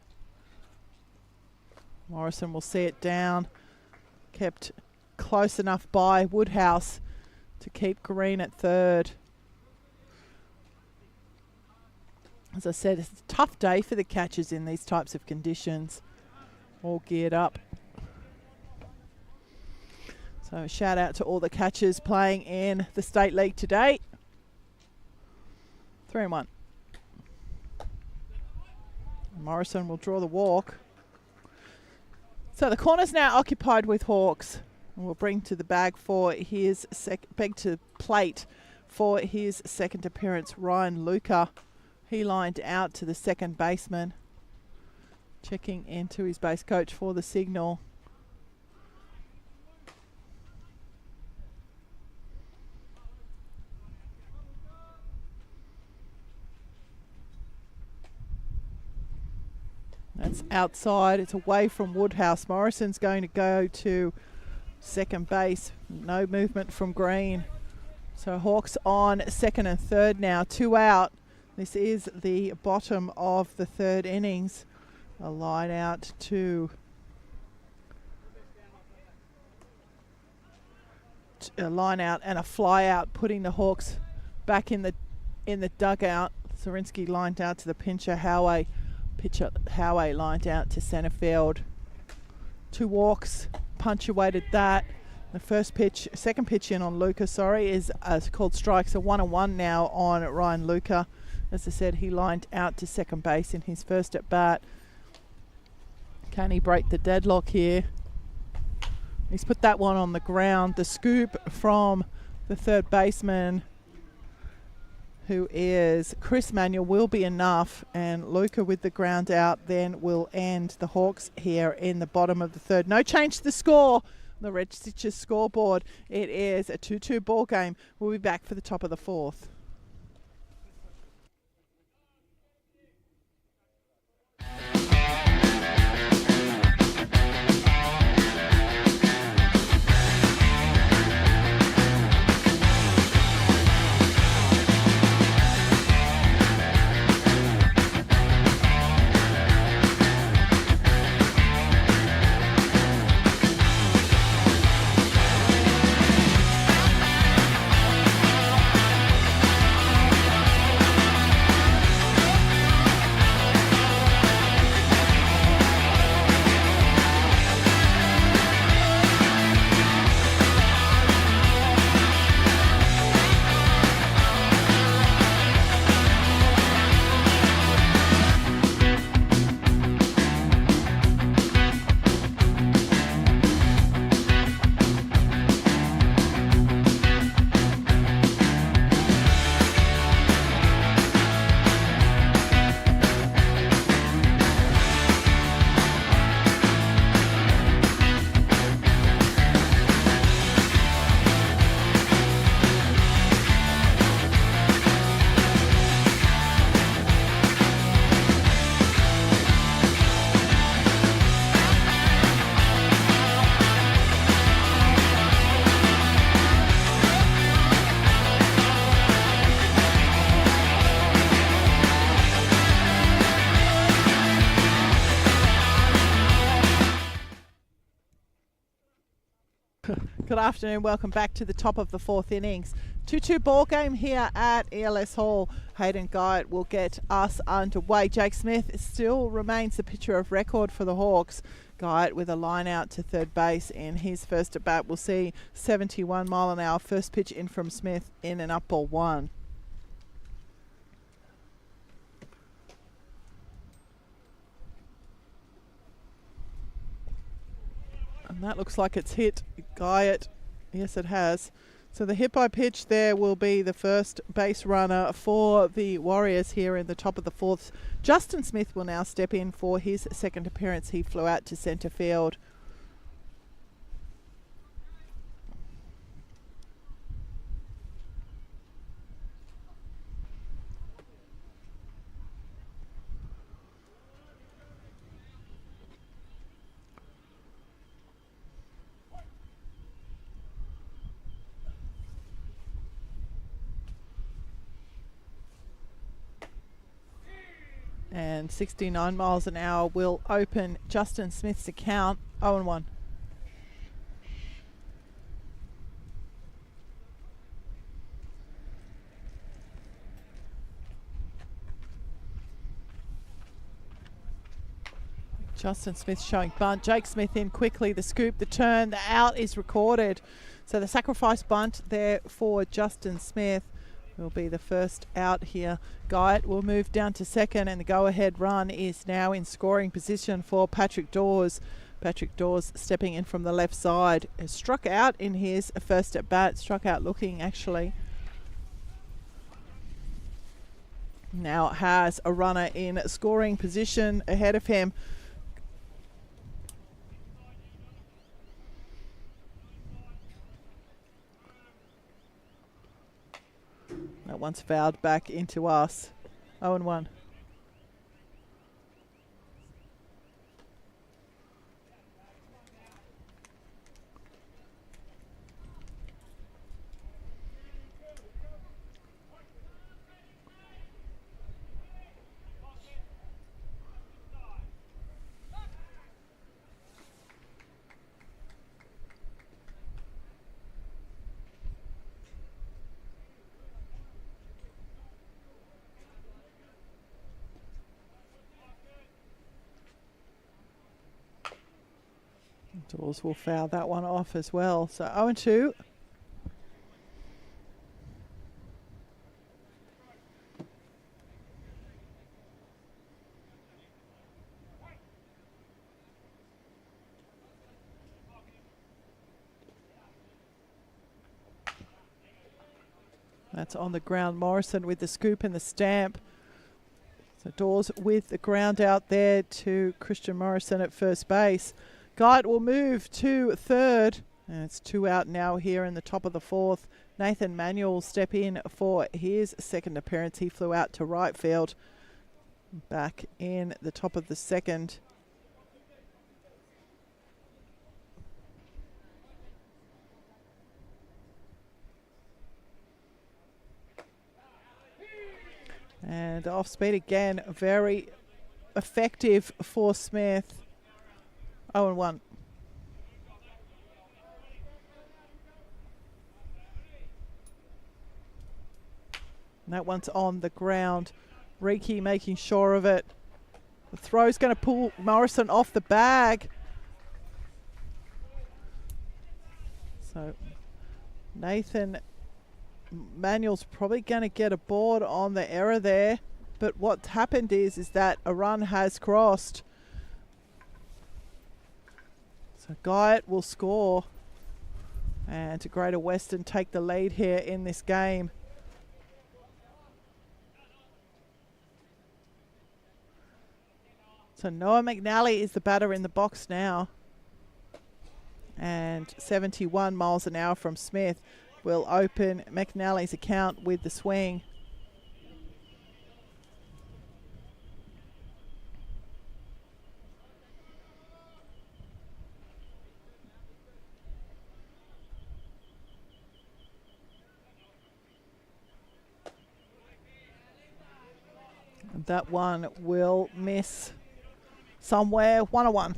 Morrison will see it down. Kept close enough by Woodhouse to keep Green at third. As I said, it's a tough day for the catchers in these types of conditions. All geared up. So a shout out to all the catchers playing in the State League today. 3-1. Morrison will draw the walk. So the corner's now occupied with Hawks. And we'll bring to the bag for his plate for his second appearance, Ryan Luca. He lined out to the second baseman, checking into his base coach for the signal. That's outside. It's away from Woodhouse. Morrison's going to go to second base. No movement from Green. So Hawks on second and third now. 2 out. This is the bottom of the third innings. A line out to a line out and a fly out, putting the Hawks back in the dugout. Zorinsky lined out to the pitcher Howey lined out to centre field. 2 walks punctuated that. The second pitch in on Luca, is called strike. So 1-1 now on Ryan Luca. As I said, he lined out to second base in his first at bat. Can he break the deadlock here? He's put that one on the ground. The scoop from the third baseman, who is Chris Manuel, will be enough. And Luca with the ground out then will end the Hawks here in the bottom of the third. No change to the score. The Red Stitches scoreboard. It is a 2-2 ball game. We'll be back for the top of the fourth. Good afternoon. Welcome back to the top of the fourth innings. 2-2 ball game here at ELS Hall. Hayden Guyatt will get us underway. Jake Smith still remains the pitcher of record for the Hawks. Guyatt with a line out to third base in his first at bat. We'll see 71 mile an hour first pitch in from Smith in an up ball one. And that looks like it's hit Guyatt. Yes, it has. So the hit by pitch there will be the first base runner for the Warriors here in the top of the fourth. Justin Smith will now step in for his second appearance. He flew out to centre field. And 69 miles an hour will open Justin Smith's account. 0-1. Justin Smith showing bunt. Jake Smith in quickly. The scoop, the turn, the out is recorded. So the sacrifice bunt there for Justin Smith will be the first out here. Guyatt will move down to second, and the go-ahead run is now in scoring position for Patrick Dawes. Patrick Dawes stepping in from the left side. Has struck out in his first at bat. Struck out looking, actually. Now has a runner in scoring position ahead of him. That one's fouled back into us. 0-1. Dawes will foul that one off as well. So 0-2. That's on the ground. Morrison with the scoop and the stamp. So Dawes with the ground out there to Christian Morrison at first base. Guyatt will move to third, and it's 2 out now here in the top of the fourth. Nathan Manuel will step in for his second appearance. He flew out to right field. Back in the top of the second. And off speed again, very effective for Smith. 0-1. And that one's on the ground. Reiki making sure of it. The throw's going to pull Morrison off the bag. So Nathan Manuel's probably going to get a board on the error there. But what's happened is that a run has crossed. So Guyatt will score, and Greater Western take the lead here in this game. So Noah McNally is the batter in the box now, and 71 miles an hour from Smith will open McNally's account with the swing. That one will miss somewhere. 1-1.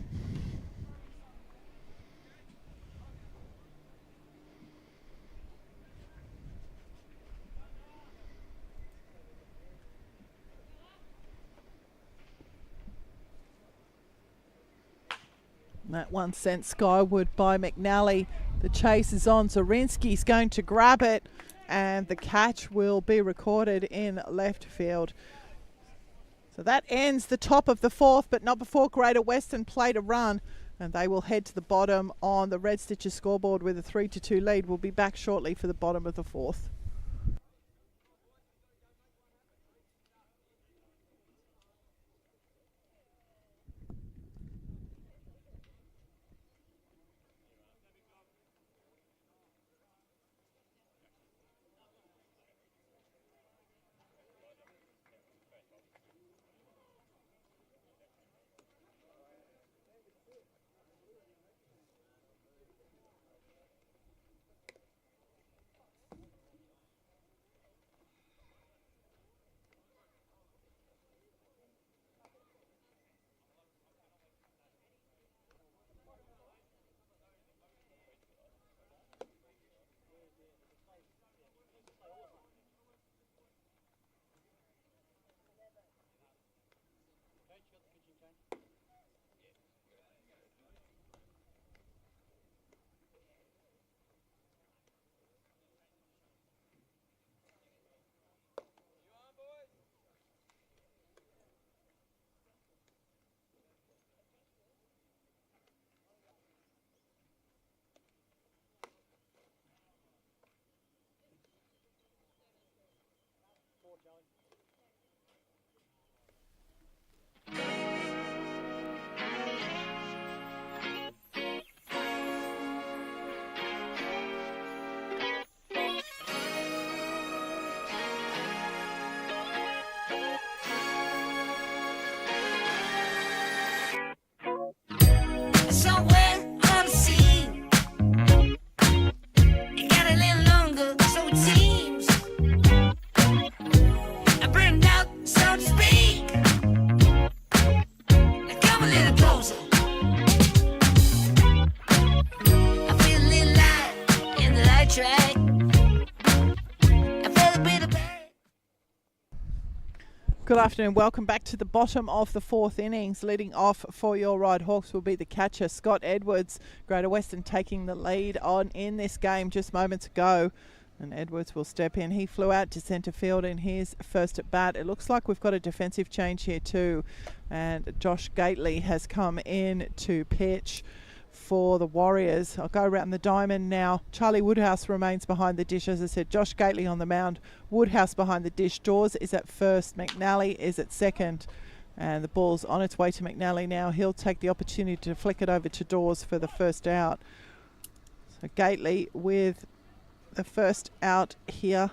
That one sent skyward by McNally. The chase is on. Zorinsky's going to grab it, and the catch will be recorded in left field. So that ends the top of the fourth, but not before Greater Western played a run, and they will head to the bottom on the Red Stitches scoreboard with a 3-2 lead. We'll be back shortly for the bottom of the fourth. Somewhere unseen, it got a little longer, so it seems. I burned out, so to speak. Now come a little closer. I feel a little light in the light track. I felt a bit of pain. Good afternoon. Welcome back to the bottom of the fourth innings. Leading off for your Ryde Hawks will be the catcher, Scott Edwards. Greater Western taking the lead on in this game just moments ago. And Edwards will step in. He flew out to centre field in his first at bat. It looks like we've got a defensive change here too. And Josh Gately has come in to pitch for the Warriors. I'll go around the diamond now. Charlie Woodhouse remains behind the dish. As I said, Josh Gately on the mound, Woodhouse behind the dish. Dawes is at first, McNally is at second, and the ball's on its way to McNally now. He'll take the opportunity to flick it over to Dawes for the first out. So Gately with the first out here.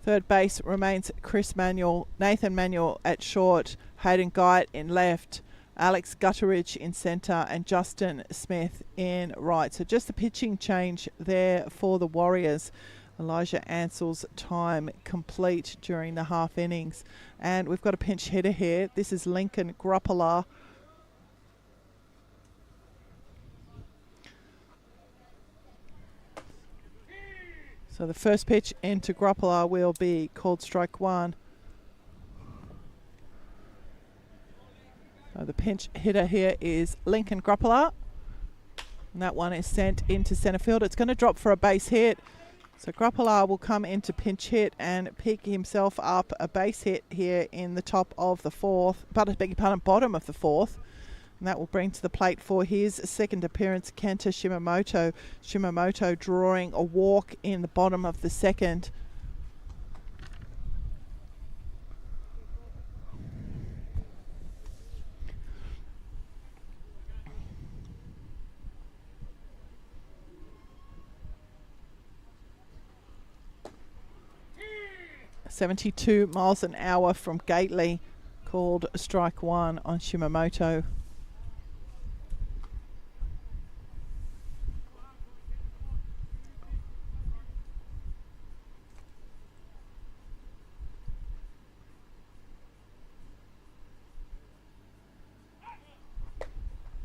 Third base remains Chris Manuel, Nathan Manuel at short, Hayden Guyot in left, Alex Gutteridge in centre, and Justin Smith in right. So just the pitching change there for the Warriors. Elijah Ansell's time complete during the half innings. And we've got a pinch hitter here. This is Lincoln Gruppala. So the first pitch into Gruppala will be called strike one. So the pinch hitter here is Lincoln Gruppala. And that one is sent into centre field. It's going to drop for a base hit. So Gruppala will come into pinch hit and pick himself up a base hit here in the top of the fourth. But I beg your pardon, bottom of the fourth. And that will bring to the plate for his second appearance, Kenta Shimamoto. Shimamoto drawing a walk in the bottom of the second. .72 miles an hour from Gately, called strike one on Shimamoto.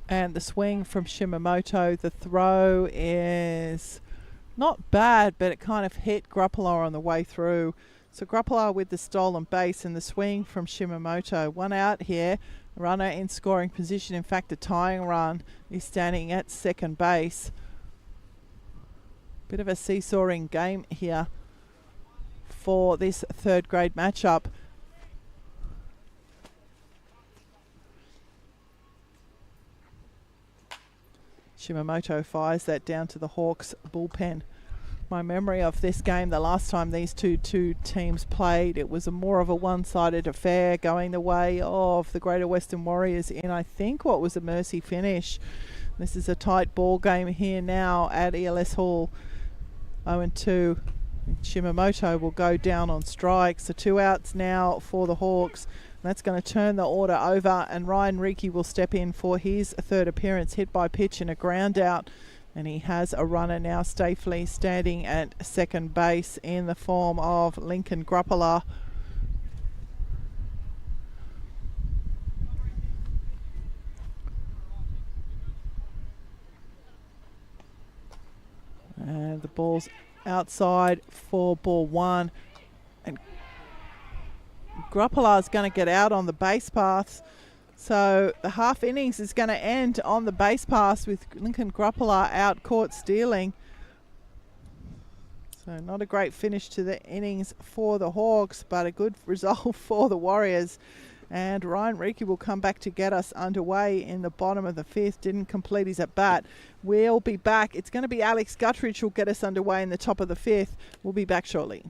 And the swing from Shimamoto, the throw is not bad, but it kind of hit Gruppala on the way through. So Grappler with the stolen base and the swing from Shimamoto. One out here. Runner in scoring position. In fact, a tying run is standing at second base. Bit of a seesawing game here for this third grade matchup. Shimamoto fires that down to the Hawks bullpen. My memory of this game, the last time these two teams played, it was more of a one-sided affair going the way of the Greater Western Warriors in, I think, what was a mercy finish. This is a tight ball game here now at ELS Hall. 0-2. Shimamoto will go down on strikes. So 2 outs now for the Hawks. That's going to turn the order over, and Ryan Riki will step in for his third appearance. Hit by pitch and a ground out. And he has a runner now safely standing at second base in the form of Lincoln Grappler. And the ball's outside for ball one. And Grappler is going to get out on the base paths. So the half innings is going to end on the base pass with Lincoln Grappler out caught stealing. So not a great finish to the innings for the Hawks, but a good result for the Warriors. And Ryan Riki will come back to get us underway in the bottom of the fifth. Didn't complete his at bat. We'll be back. It's going to be Alex Guttridge who'll get us underway in the top of the fifth. We'll be back shortly.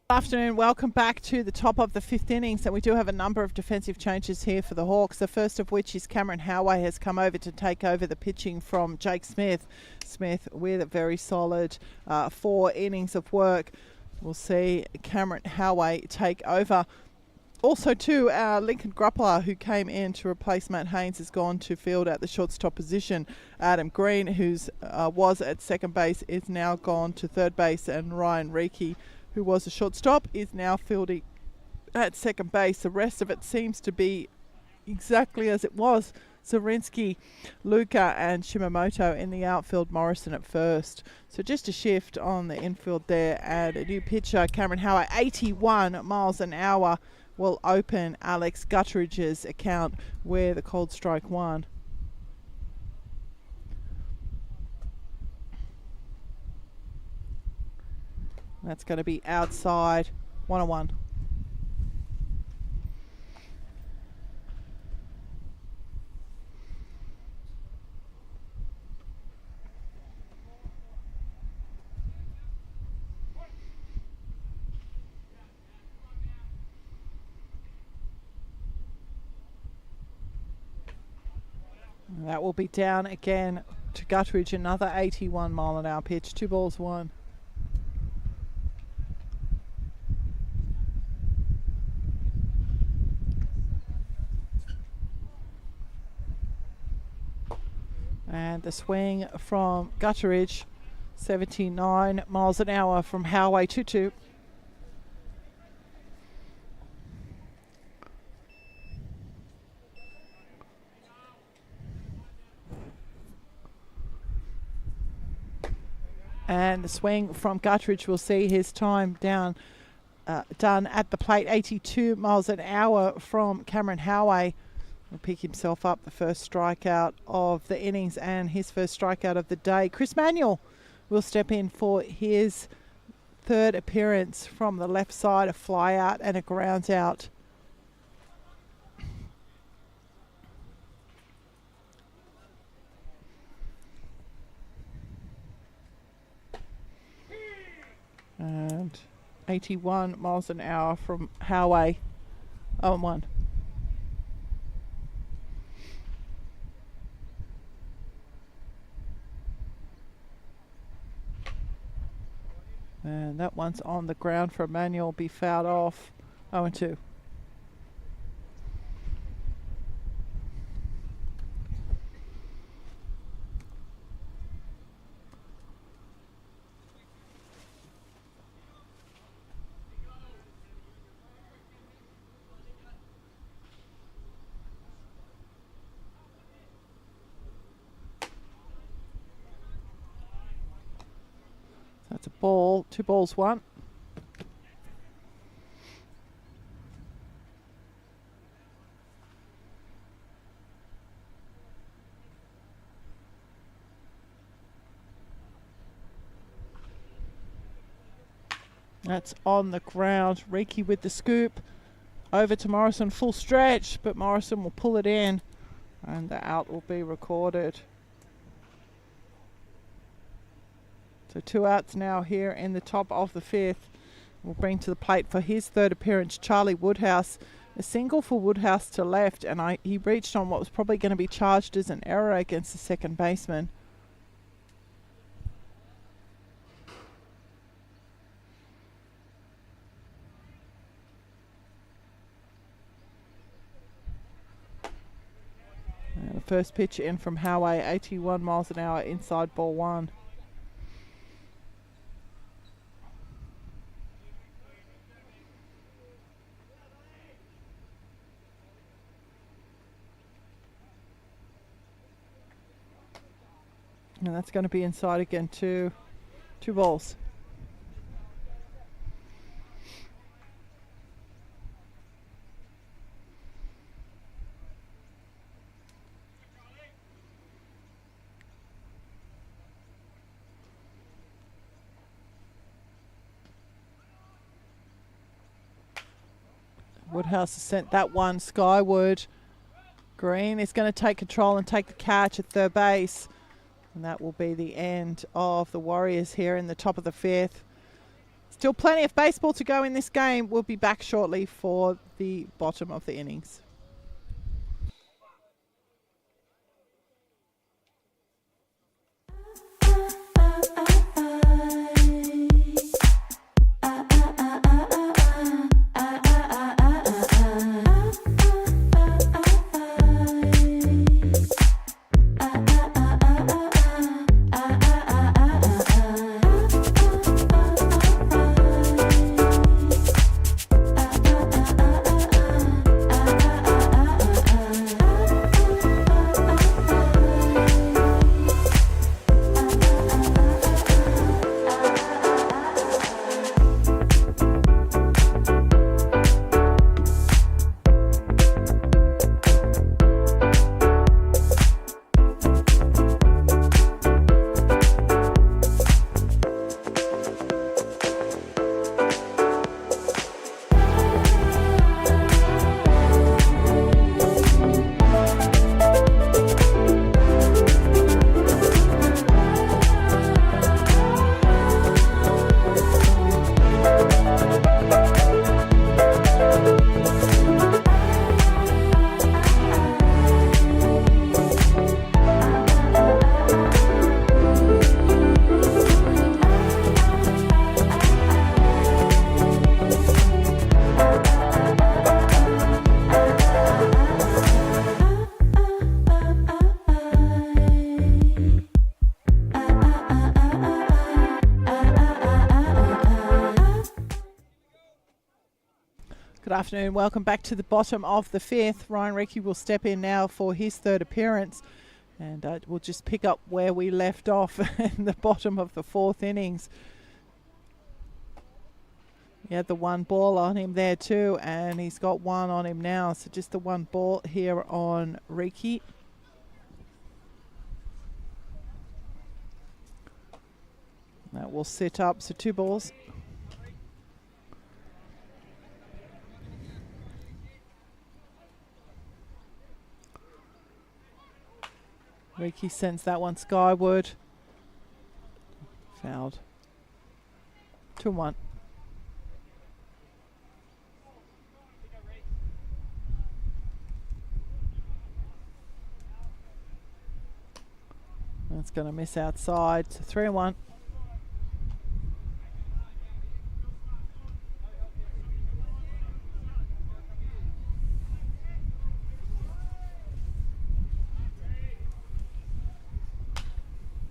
Afternoon, welcome back to the top of the fifth innings, and we do have a number of defensive changes here for the Hawks. The first of which is Cameron Howay has come over to take over the pitching from Jake Smith. Smith with a very solid 4 innings of work. We'll see Cameron Howay take over. Also too, Lincoln Grappler, who came in to replace Matt Haynes, has gone to field at the shortstop position. Adam Green, who was at second base, is now gone to third base, and Ryan Riki, who was a shortstop, is now fielding at second base. The rest of it seems to be exactly as it was. Zorinsky, Luca and Shimamoto in the outfield, Morrison at first. So just a shift on the infield there, and a new pitcher, Cameron Howard, 81 miles an hour, will open Alex Guttridge's account where the cold strike won. That's going to be outside, 1-1. That will be down again to Guttridge, another 81 mile an hour pitch. 2 balls, 1. And the swing from Guttridge, 79 miles an hour from Howay, 2-2. And the swing from Guttridge will see his time done at the plate, 82 miles an hour from Cameron Howay. Will pick himself up the first strikeout of the innings and his first strikeout of the day. Chris Manuel will step in for his third appearance from the left side, a fly out and a grounds out. And 81 miles an hour from Howay, 0-1. And that one's on the ground for Emmanuel, be fouled off, 0-2. That's a ball, 2 balls, 1. That's on the ground. Reiki with the scoop. Over to Morrison, full stretch, but Morrison will pull it in and the out will be recorded. So 2 outs now here in the top of the 5th. We'll bring to the plate for his third appearance Charlie Woodhouse. A single for Woodhouse to left, and he reached on what was probably going to be charged as an error against the second baseman. And the first pitch in from Howay, 81 miles an hour, inside ball 1. And that's going to be inside again, 2 balls. Woodhouse has sent that one skyward. Green is going to take control and take the catch at third base. And that will be the end of the Warriors here in the top of the 5th. Still plenty of baseball to go in this game. We'll be back shortly for the bottom of the innings. Good afternoon. Welcome back to the bottom of the fifth. Ryan Reiki will step in now for his third appearance. And we'll just pick up where we left off in the bottom of the fourth innings. He had the one ball on him there too, and he's got one on him now. So just the one ball here on Reiki. That will sit up, so 2 balls. Reiki sends that one skyward. Fouled. 2-1. That's going to miss outside. So 3-1.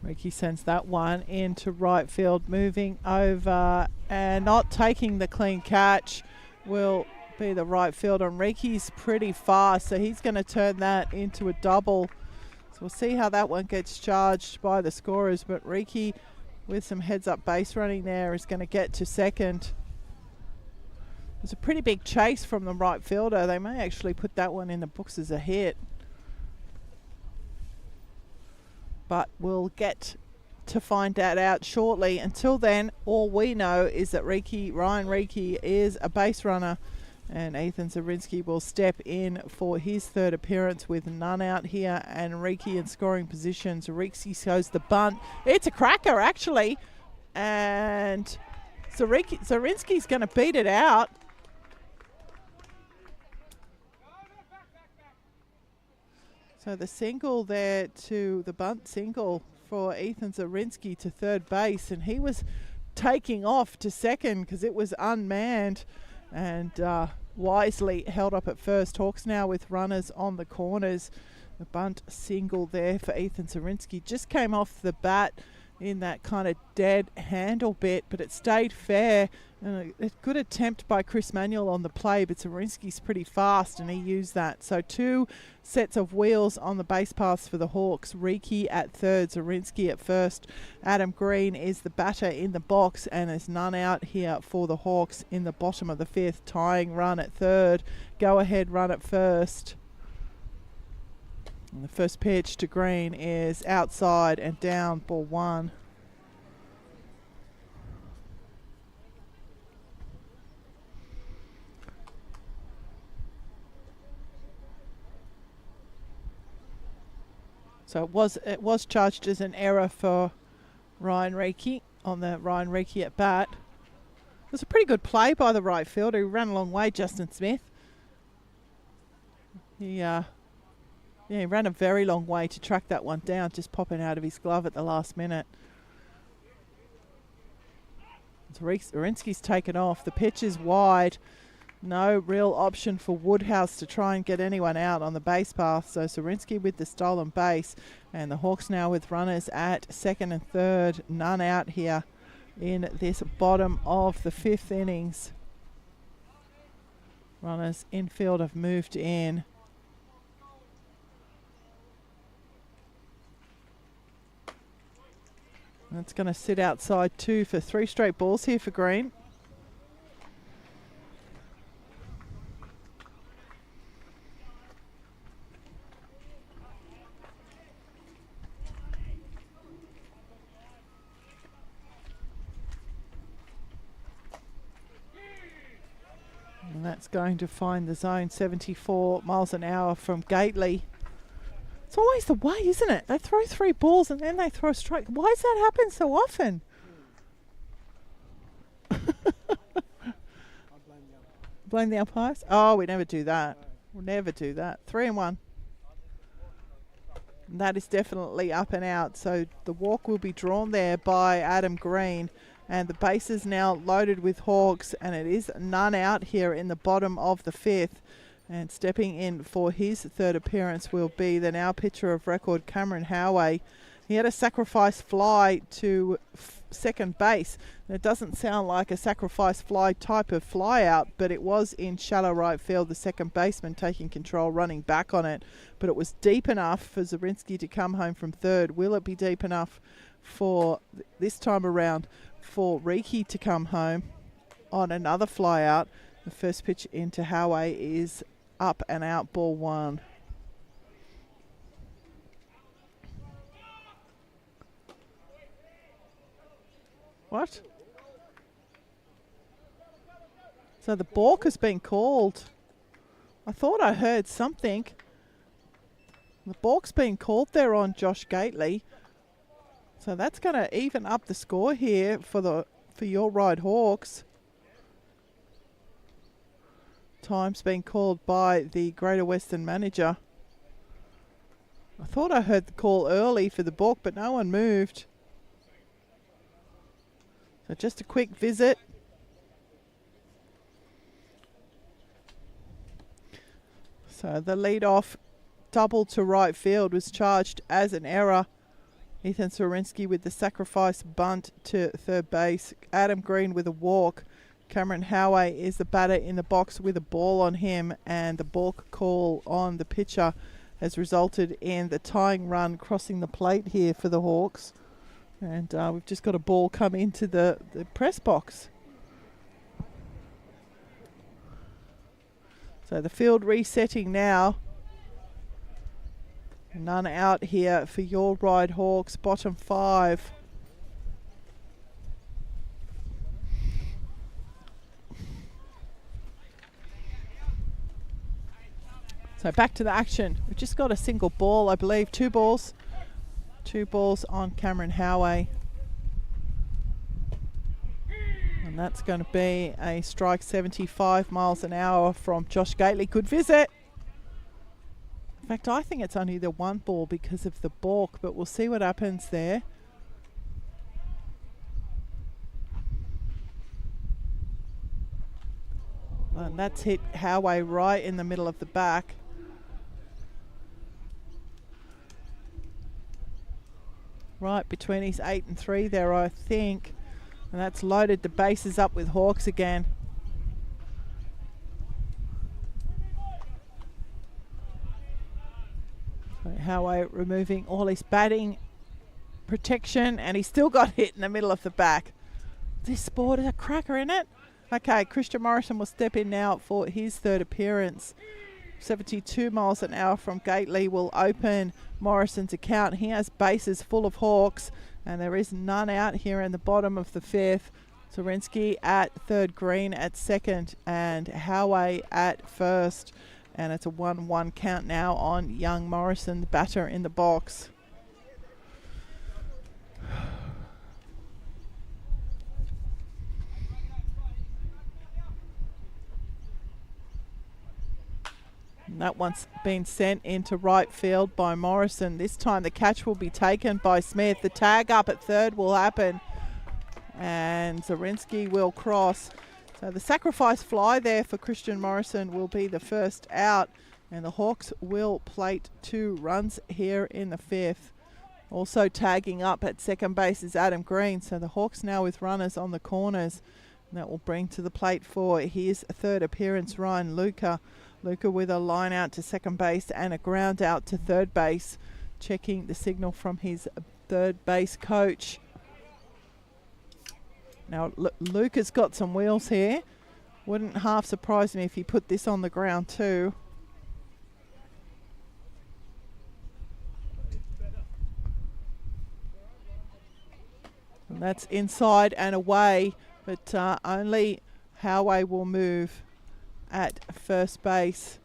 Ricky sends that one into right field, moving over and not taking the clean catch will be the right field. And Ricky's pretty fast, so he's going to turn that into a double. So we'll see how that one gets charged by the scorers. But Ricky, with some heads-up base running there, is going to get to second. There's a pretty big chase from the right fielder. They may actually put that one in the books as a hit. But we'll get to find that out shortly. Until then, all we know is that Ryan Reiki is a base runner, and Ethan Zarinsky will step in for his third appearance with none out here, and Reiki in scoring position. Zarinsky goes the bunt. It's a cracker, actually, and Zarinsky's going to beat it out. So the single there to the bunt single for Ethan Zarinsky to third base, and he was taking off to second because it was unmanned and wisely held up at first. Hawks now with runners on the corners. The bunt single there for Ethan Zarinsky just came off the bat in that kind of dead handle bit, but it stayed fair. And a good attempt by Chris Manuel on the play, but Zarinsky's pretty fast and he used that. So 2 sets of wheels on the base paths for the Hawks. Reiki at third, Zarinsky at first. Adam Green is the batter in the box, and there's none out here for the Hawks in the bottom of the fifth. Tying run at third, go ahead run at first. And the first pitch to Green is outside and down, ball 1. So it was charged as an error for Ryan Reiki on the Ryan Reiki at bat. It was a pretty good play by the right fielder. He ran a long way, Justin Smith. He ran a very long way to track that one down, just popping out of his glove at the last minute. Zarinsky's taken off. The pitch is wide. No real option for Woodhouse to try and get anyone out on the base path. So Zarinsky with the stolen base, and the Hawks now with runners at second and third. None out here in this bottom of the fifth innings. Runners infield have moved in. That's going to sit outside 2 for 3 straight balls here for Green. And that's going to find the zone, 74 miles an hour from Gately. It's always the way, isn't it? They throw 3 balls and then they throw a strike. Why does that happen so often? Blame the umpires? Oh, we never do that. We'll never do that. 3-1. And that is definitely up and out. So the walk will be drawn there by Adam Green. And the base is now loaded with Hawks, and it is none out here in the bottom of the fifth. And stepping in for his third appearance will be the now pitcher of record, Cameron Howey. He had a sacrifice fly to second base. And it doesn't sound like a sacrifice fly type of fly out, but it was in shallow right field, the second baseman taking control, running back on it. But it was deep enough for Zorinsky to come home from third. Will it be deep enough for this time around for Riki to come home on another fly out? The first pitch into Howe is up and out, ball one. What? So the balk has been called. I thought I heard something. The balk's been called there on Josh Gately. So that's going to even up the score here for your Ryde Hawks. Time's been called by the Greater Western manager. I thought I heard the call early for the balk, but no one moved. So just a quick visit. So the lead-off double to right field was charged as an error. Ethan Zorinsky with the sacrifice bunt to third base. Adam Green with a walk. Cameron Howe is the batter in the box with a ball on him, and the balk call on the pitcher has resulted in the tying run crossing the plate here for the Hawks. And we've just got a ball come into the press box. So the field resetting now. None out here for your Ryde Hawks, bottom five. So back to the action. We've just got a single ball, I believe. Two balls. Two balls on Cameron Howe. And that's going to be a strike 75 miles an hour from Josh Gately. Good visit. In fact, I think it's only the one ball because of the balk, but we'll see what happens there. And that's hit Howe right in the middle of the back. Right between his 8 and 3 there, I think. And that's loaded the bases up with Hawks again. So Howe removing all his batting protection, and he's still got hit in the middle of the back. This sport is a cracker, isn't it? Okay, Christian Morrison will step in now for his third appearance. 72 miles an hour from Gately will open Morrison's account. He has bases full of Hawks, and there is none out here in the bottom of the fifth. Zorinsky at third, Green at second, and Howe at first. And it's a 1-1 count now on young Morrison, the batter in the box. And that one's been sent into right field by Morrison. This time the catch will be taken by Smith. The tag up at third will happen, and Zorinsky will cross. So the sacrifice fly there for Christian Morrison will be the first out, and the Hawks will plate 2 runs here in the fifth. Also tagging up at second base is Adam Green. So the Hawks now with runners on the corners. And that will bring to the plate for his third appearance, Ryan Luca. Luca with a line out to second base and a ground out to third base. Checking the signal from his third base coach. Now Luca's got some wheels here. Wouldn't half surprise me if he put this on the ground too. And that's inside and away, but only Howe will move at first base.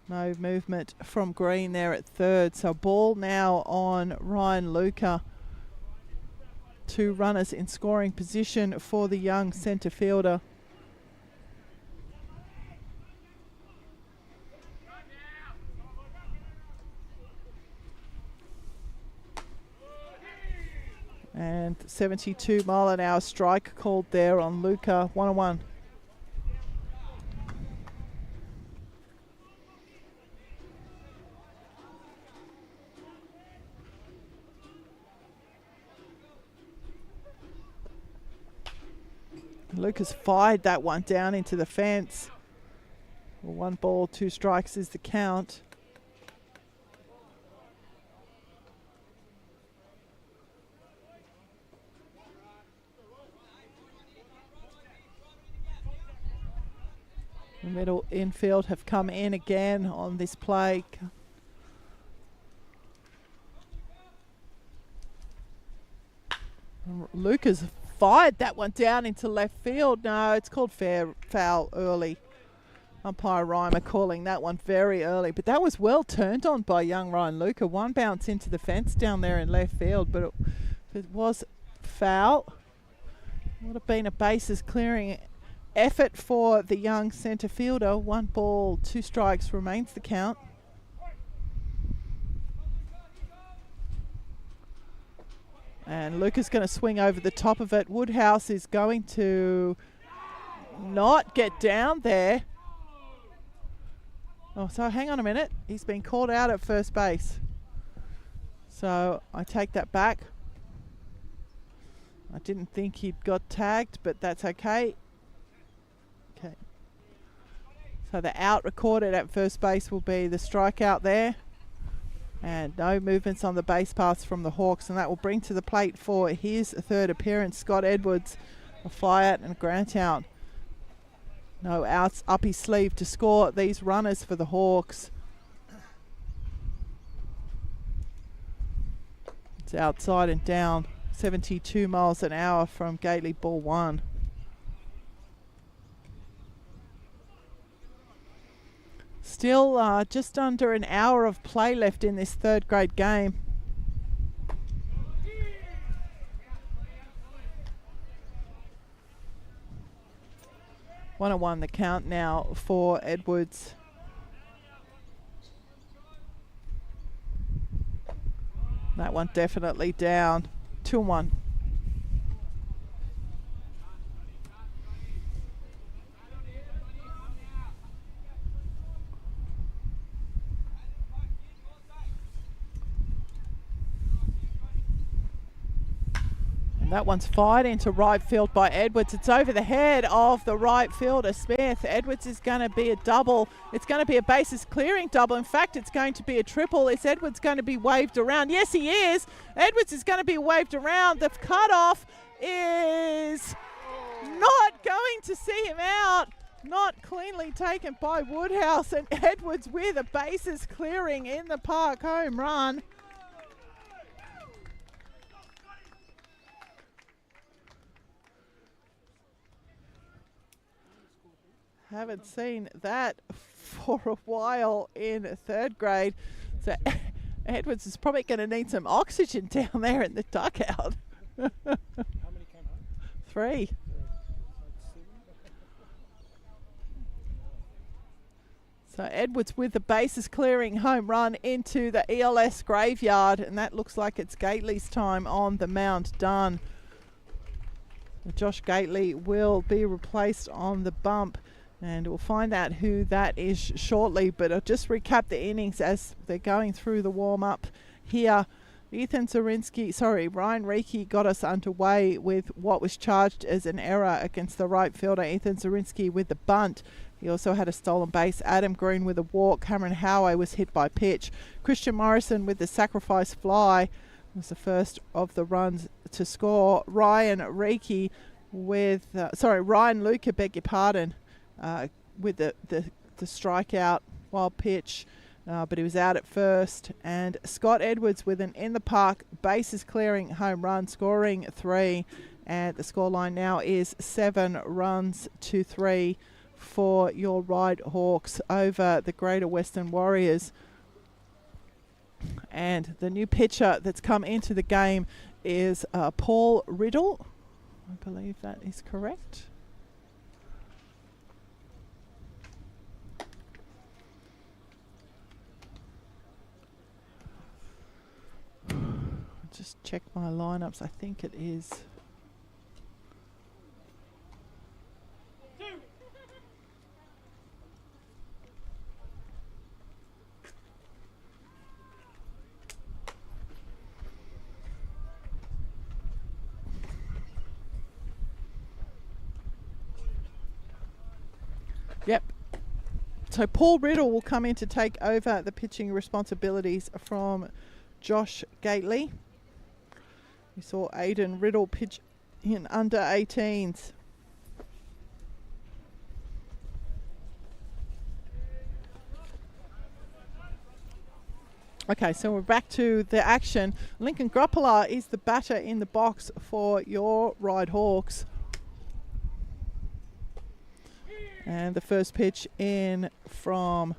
No movement from Green there at third. So ball now on Ryan Luca. 2 runners in scoring position for the young centre fielder. And 72 mile an hour strike called there on Luca. 1-1. Lucas fired that one down into the fence. Well, 1 ball, 2 strikes is the count. The middle infield have come in again on this play. Lucas fired that one down into left field. No, it's called foul early. Umpire Reimer calling that one very early, but that was well turned on by young Ryan Luca. One bounce into the fence down there in left field, but it was foul. Would have been a bases clearing effort for the young centre fielder. 1 ball, 2 strikes remains the count. And Luca's going to swing over the top of it. Woodhouse is going to not get down there. Oh, so hang on a minute. He's been called out at first base. So I take that back. I didn't think he'd got tagged, but that's okay. Okay. So the out recorded at first base will be the strikeout there. And no movements on the base paths from the Hawks, and that will bring to the plate for his 3rd appearance Scott Edwards, a fly out and a ground out. No outs up his sleeve to score these runners for the Hawks. It's outside and down, 72 miles an hour from Gately, ball 1. Still just under an hour of play left in this 3rd grade game. One and 1 the count now for Edwards. That one definitely down. 2-1. And that one's fired into right field by Edwards. It's over the head of the right fielder, Smith. Edwards is going to be a double. It's going to be a bases clearing double. In fact, it's going to be a triple. Is Edwards going to be waved around? Yes, he is. Edwards is going to be waved around. The cutoff is not going to see him out. Not cleanly taken by Woodhouse, and Edwards with a bases clearing in the park home run. Haven't seen that for a while in 3rd grade. So Edwards is probably going to need some oxygen down there in the dugout. How many came home? 3. So Edwards with the bases clearing home run into the ELS graveyard, and that looks like it's Gately's time on the mound done. Josh Gately will be replaced on the bump, and we'll find out who that is shortly, but I'll just recap the innings as they're going through the warm-up here. Ryan Reiki got us underway with what was charged as an error against the right fielder, Ethan Zarinsky, with the bunt. He also had a stolen base. Adam Green with a walk. Cameron Howey was hit by pitch. Christian Morrison with the sacrifice fly was the first of the runs to score. Ryan Luca, beg your pardon, with the strikeout wild pitch, but he was out at first. And Scott Edwards with an in the park bases clearing home run, scoring 3, and the scoreline now is 7 runs to 3 for your Ryde Hawks over the Greater Western Warriors. And the new pitcher that's come into the game is Paul Riddle. I believe that is correct. Just check my lineups. I think it is. Yep. So Paul Riddle will come in to take over the pitching responsibilities from Josh Gately. We saw Aidan Riddle pitch in under 18s. Okay, so we're back to the action. Lincoln Groppala is the batter in the box for your Ryde Hawks. And the first pitch in from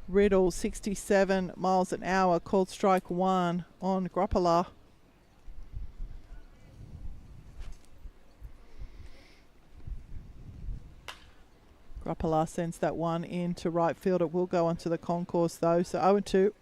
Riddle, 67 miles an hour, called strike one on Groppala. Groppala sends that one into right field. It will go onto the concourse though, so 0-2.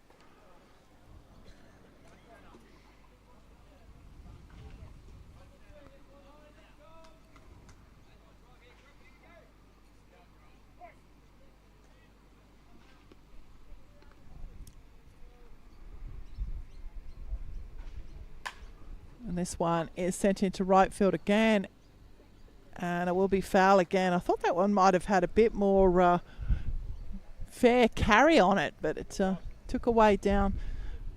And this one is sent into right field again. And it will be foul again. I thought that one might have had a bit more fair carry on it, but it took away down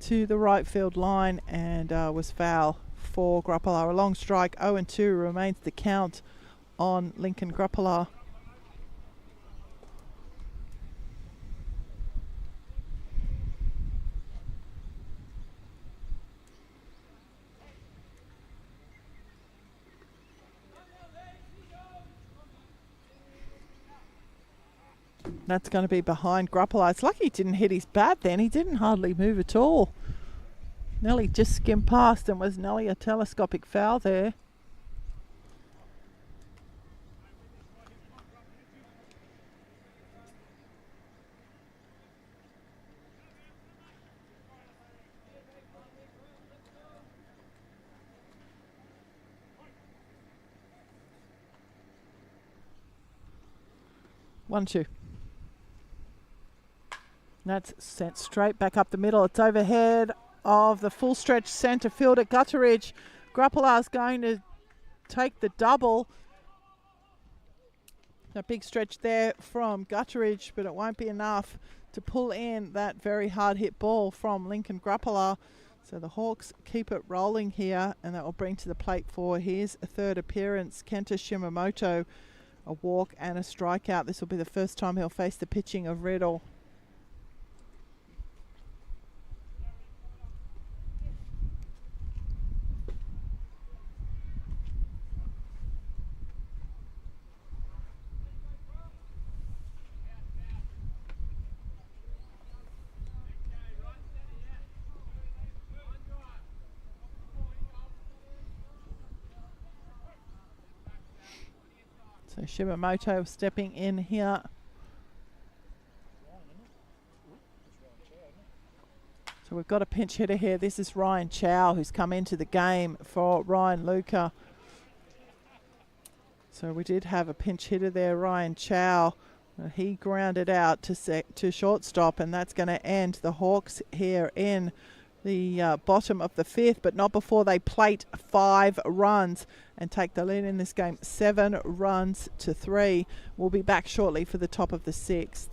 to the right field line and was foul for Groppala. A long strike, 0-2 remains the count on Lincoln Groppala. That's going to be behind Groppala. It's lucky he didn't hit his bat then. He didn't hardly move at all. Nearly just skimmed past and was nearly a telescopic foul there. One, two. That's sent straight back up the middle. It's overhead of the full stretch centre field at Gutteridge. Groppala's going to take the double. A big stretch there from Gutteridge, but it won't be enough to pull in that very hard hit ball from Lincoln Groppala. So the Hawks keep it rolling here, and that will bring to the plate for his third appearance, Kenta Shimamoto, a walk and a strikeout. This will be the first time he'll face the pitching of Riddle. So Shimamoto stepping in here. So we've got a pinch hitter here. This is Ryan Chow, who's come into the game for Ryan Luca. So we did have a pinch hitter there, Ryan Chow. He grounded out to shortstop, and that's going to end the Hawks here in the bottom of the fifth, but not before they plate 5 runs and take the lead in this game, 7 runs to 3. We'll be back shortly for the top of the 6th.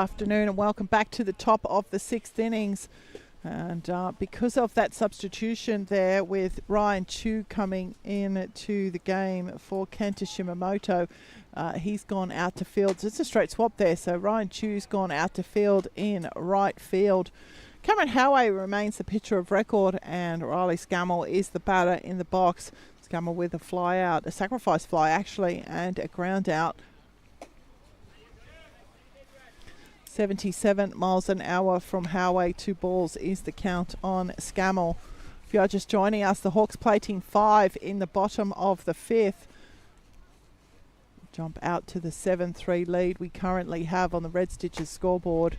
afternoon and welcome back to the top of the 6th innings. And because of that substitution there with Ryan Chu coming in to the game for Kenta Shimamoto, he's gone out to field. So it's a straight swap there. So Ryan Chu's gone out to field in right field. Cameron Howey remains the pitcher of record and Riley Scammell is the batter in the box. Scammell with a fly out, a sacrifice fly actually, and a ground out. 77 miles an hour from Howey, 2 balls is the count on Scammell. If you are just joining us, the Hawks plating 5 in the bottom of the 5th. Jump out to the 7-3 lead we currently have on the Red Stitches scoreboard.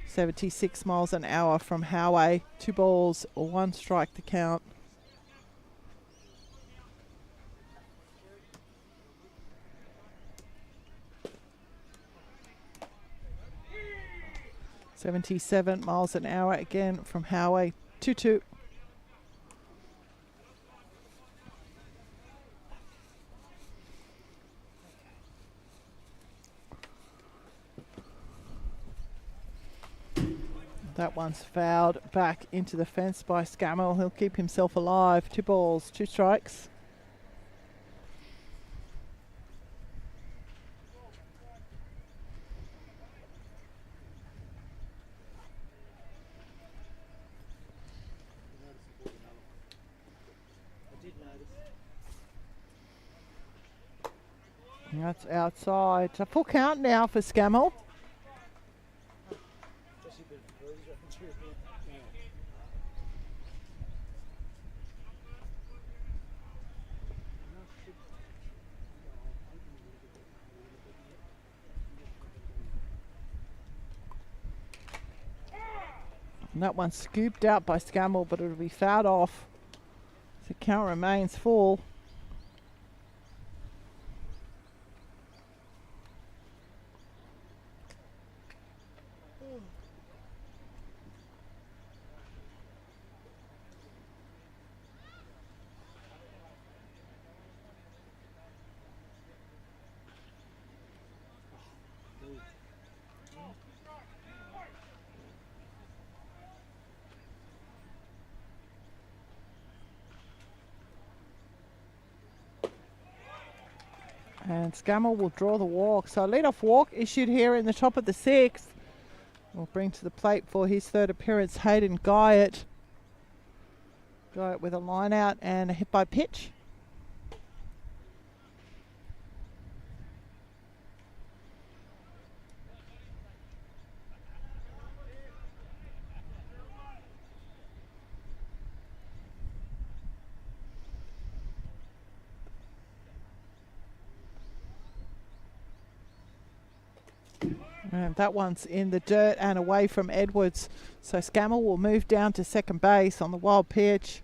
76 miles an hour from Howey, 2 balls, 1 strike the count. .77 miles an hour again from Howey, 2-2. That one's fouled back into the fence by Scammell. He'll keep himself alive. 2 balls, 2 strikes. That's outside. A full count now for Scammell. And that one's scooped out by Scammell, but it'll be fouled off. The count remains full. And Scammell will draw the walk. So a lead-off walk issued here in the top of the 6th. We'll bring to the plate for his 3rd appearance, Hayden Guyatt. Guyatt with a line out and a hit by pitch. And that one's in the dirt and away from Edwards. So Scammell will move down to second base on the wild pitch.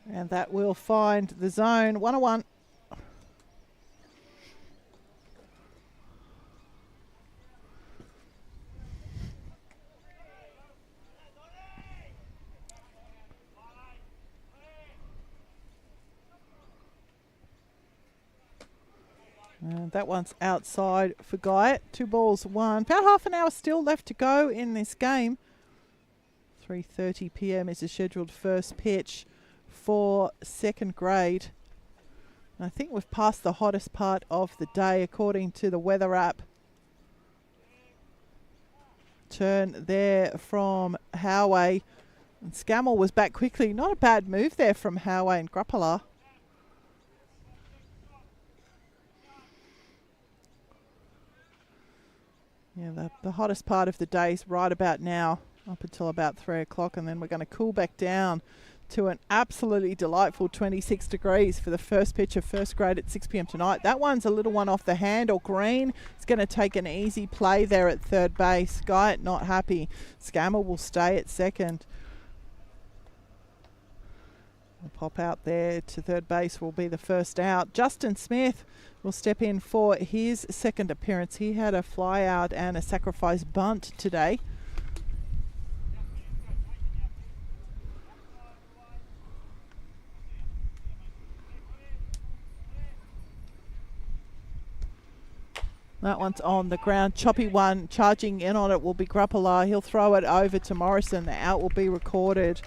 And that will find the zone. 1-1. And that one's outside for Guyatt. 2 balls, 1. About half an hour still left to go in this game. 3:30 p.m. is the scheduled first pitch for second grade. And I think we've passed the hottest part of the day according to the weather app. Turn there from Howey. And Scammell was back quickly. Not a bad move there from Howey and Grappler. Yeah, the hottest part of the day is right about now, up until about 3 o'clock, and then we're going to cool back down to an absolutely delightful 26 degrees for the first pitch of first grade at 6 p.m. tonight. That one's a little one off the handle. Green is going to take an easy play there at third base. Guyatt not happy. Scammell will stay at second. will pop out there to third base, will be the first out. Justin Smith will step in for his second appearance. He had a fly out and a sacrifice bunt today. That one's on the ground. Choppy one. Charging in on it will be Grappala. He'll throw it over to Morrison. The out will be recorded.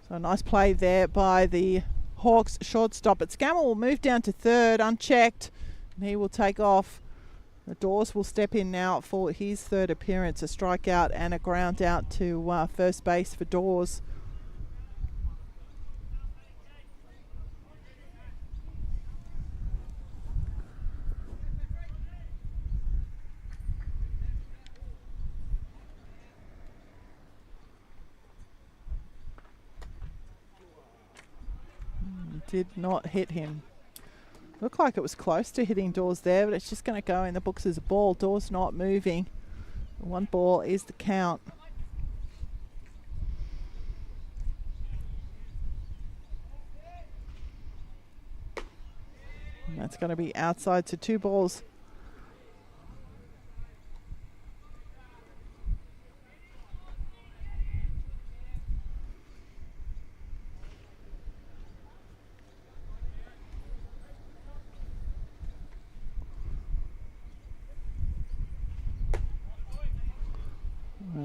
So a nice play there by the Hawks shortstop. But Scammell will move down to third unchecked. And he will take off. The Dawes will step in now for his third appearance. A strikeout and a ground out to first base for Dawes. Did not hit him. Looked like it was close to hitting Dawes there, but it's just going to go in the books as a ball. Dawes not moving. 1 ball is the count. And that's going to be outside to 2 balls.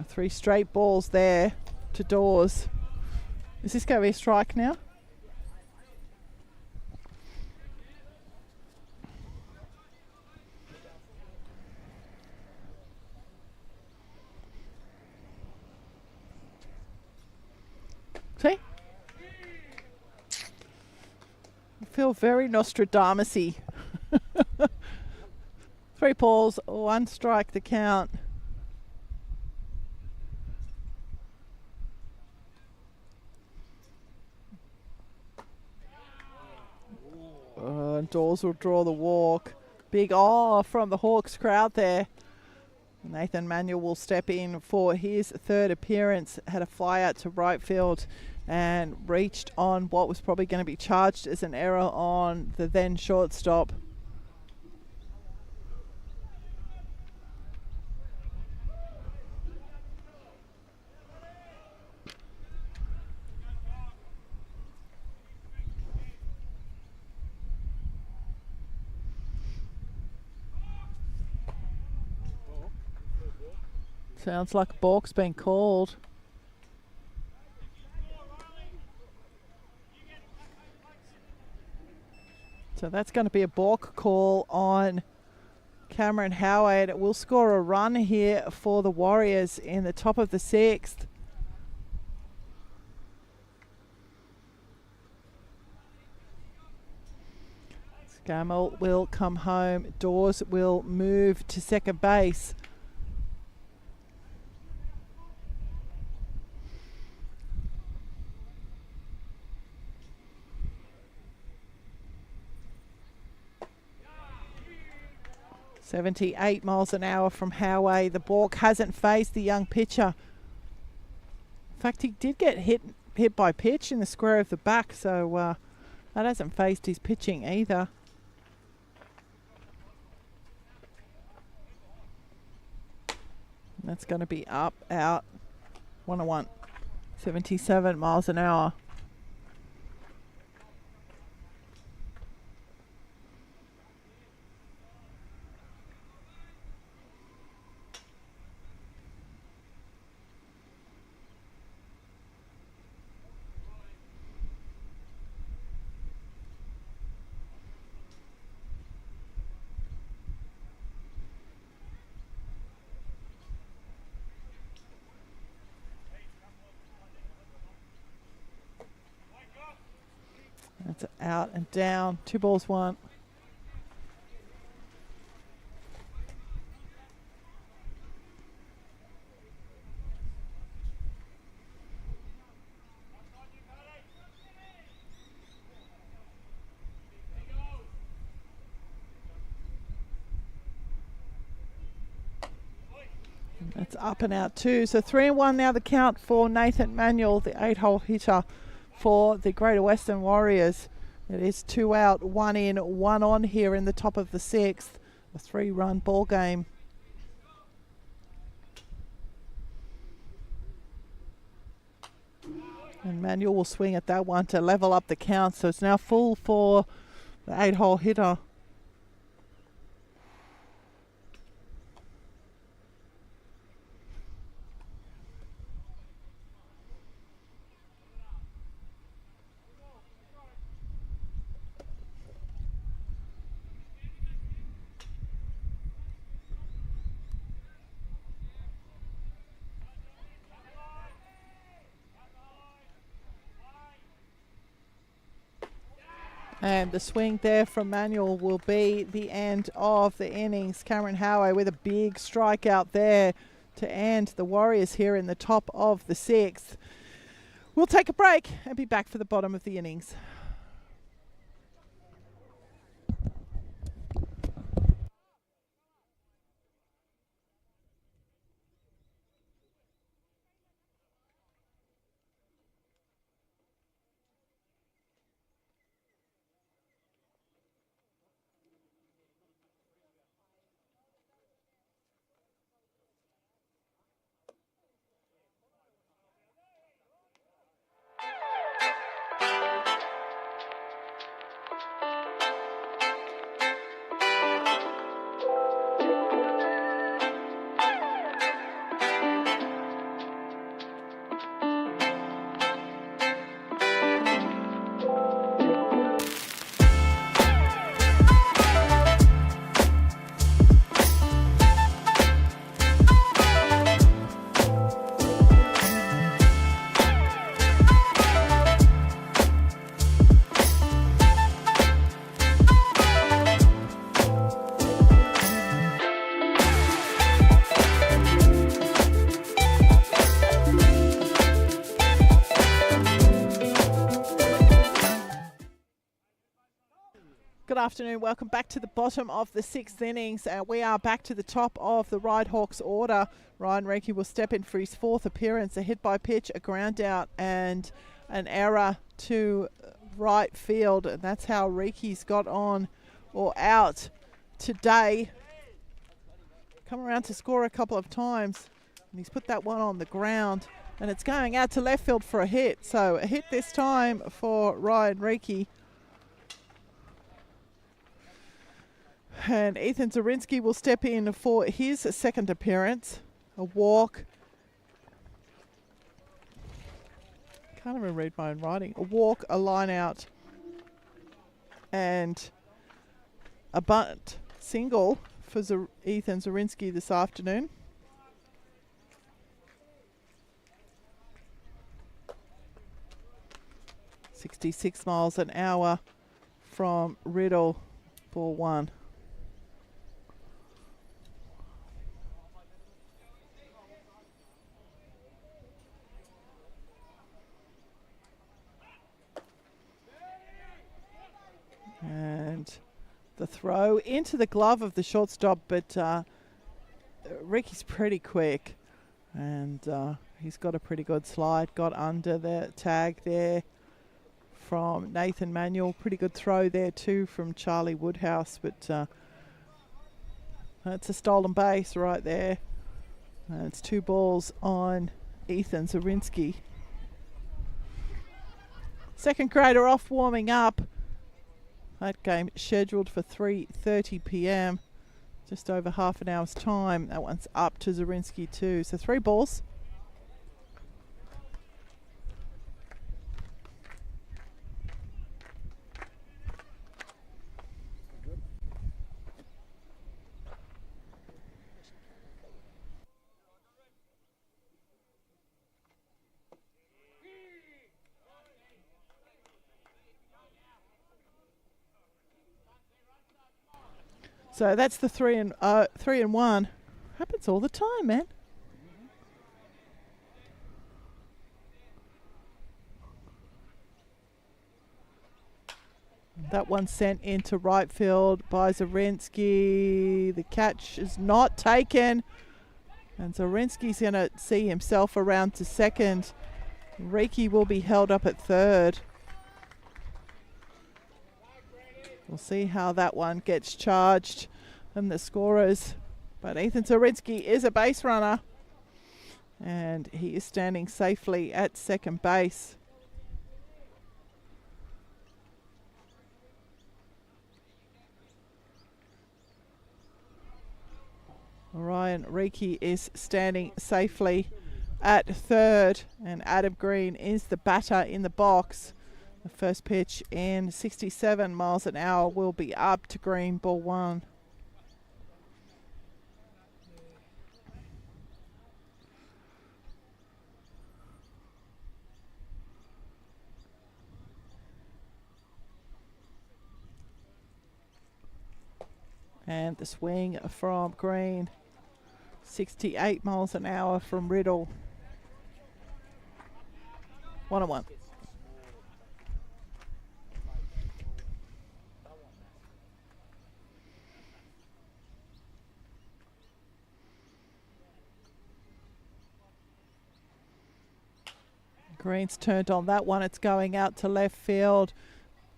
Three straight balls there to Dawes. Is this going to be a strike now? See? I feel very Nostradamus-y. 3 balls, 1 strike the count. And Dawes will draw the walk. Big from the Hawks crowd there. Nathan Manuel will step in for his third appearance. Had a fly out to right field and reached on what was probably going to be charged as an error on the then shortstop. Sounds like a balk's been called. So that's going to be a balk call on Cameron Howard. It will score a run here for the Warriors in the top of the 6th. Scammell will come home. Dawes will move to second base. .78 miles an hour from Howay. The balk hasn't faced the young pitcher. In fact, he did get hit by pitch in the square of the back, so that hasn't faced his pitching either. That's going to be up, out, 1-1. 77 miles an hour. That's out and down. 2 balls, 1. It's up and out too. So 3-1 now the count for Nathan Manuel, the 8-hole hitter for the Greater Western Warriors. It is 2 out, 1 in, 1 on here in the top of the 6th. A 3-run ball game. And Manuel will swing at that one to level up the count. So it's now full for the 8-hole hitter. And the swing there from Manuel will be the end of the innings. Cameron Howe with a big strikeout there to end the Warriors here in the top of the 6th. We'll take a break and be back for the bottom of the innings. Good afternoon. Welcome back to the bottom of the 6th innings. We are back to the top of the Ryde Hawks order. Ryan Reiki will step in for his 4th appearance. A hit by pitch, a ground out, and an error to right field. And that's how Reiki's got on or out today. Come around to score a couple of times. And he's put that one on the ground. And it's going out to left field for a hit. So a hit this time for Ryan Reiki. And Ethan Zarinsky will step in for his 2nd appearance. A walk. Can't even read my own writing. A walk, a line out, and a bunt single for Ethan Zarinsky this afternoon. .66 miles an hour from Riddle, ball 1. And the throw into the glove of the shortstop, but Ricky's pretty quick, and he's got a pretty good slide. Got under the tag there from Nathan Manuel. Pretty good throw there too from Charlie Woodhouse, but that's a stolen base right there. And it's 2 balls on Ethan Zarinsky. 2nd grader off warming up. That game scheduled for 3:30 p.m. Just over half an hour's time. That one's up to Zarinsky too. So 3 balls. So that's the 3 and 1. Happens all the time, man. That one sent into right field by Zarinsky. The catch is not taken. And Zorinsky's going to see himself around to second. Reiki will be held up at third. We'll see how that one gets charged and the scorers. But Ethan Zorinsky is a base runner. And he is standing safely at second base. Ryan Reiki is standing safely at third, and Adam Green is the batter in the box. The first pitch in 67 miles an hour will be up to Green, ball one. And the swing from Green. 68 miles an hour from Riddle. 1-1. Green's turned on that one. It's going out to left field.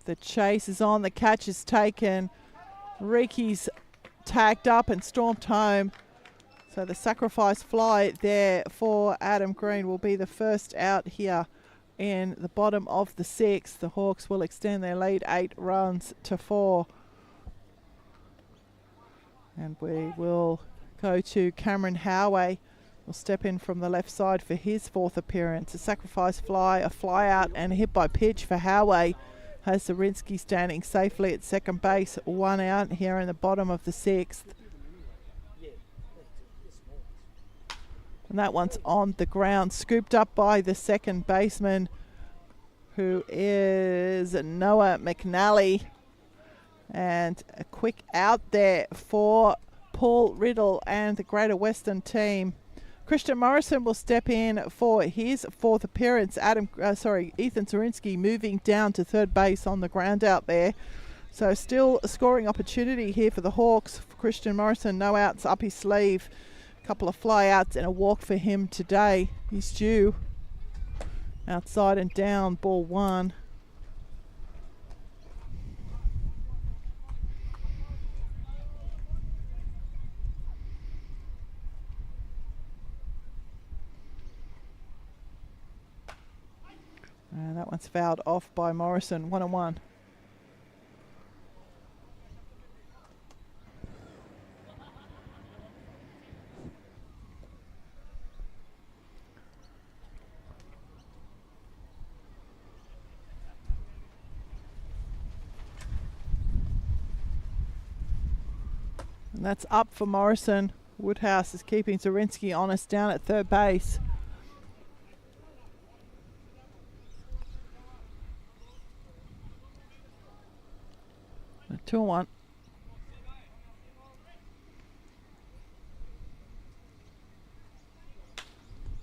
The chase is on. The catch is taken. Reiki's tagged up and stormed home. So the sacrifice fly there for Adam Green will be the first out here in the bottom of the sixth. The Hawks will extend their lead 8 runs to 4. And we will go to Cameron Howey. Will step in from the left side for his 4th appearance. A sacrifice fly, a fly out and a hit by pitch for Howey. Has Zorinsky standing safely at second base. 1 out here in the bottom of the 6th. And that one's on the ground, scooped up by the second baseman, who is Noah McNally. And a quick out there for Paul Riddle and the Greater Western team. Christian Morrison will step in for his 4th appearance. Ethan Zorinsky moving down to third base on the ground out there. So still a scoring opportunity here for the Hawks. Christian Morrison, no outs up his sleeve. Couple of fly outs and a walk for him today. He's due. Outside and down, ball 1. And that one's fouled off by Morrison. 1-1. And that's up for Morrison. Woodhouse is keeping Zorinsky honest down at third base. A 2-1.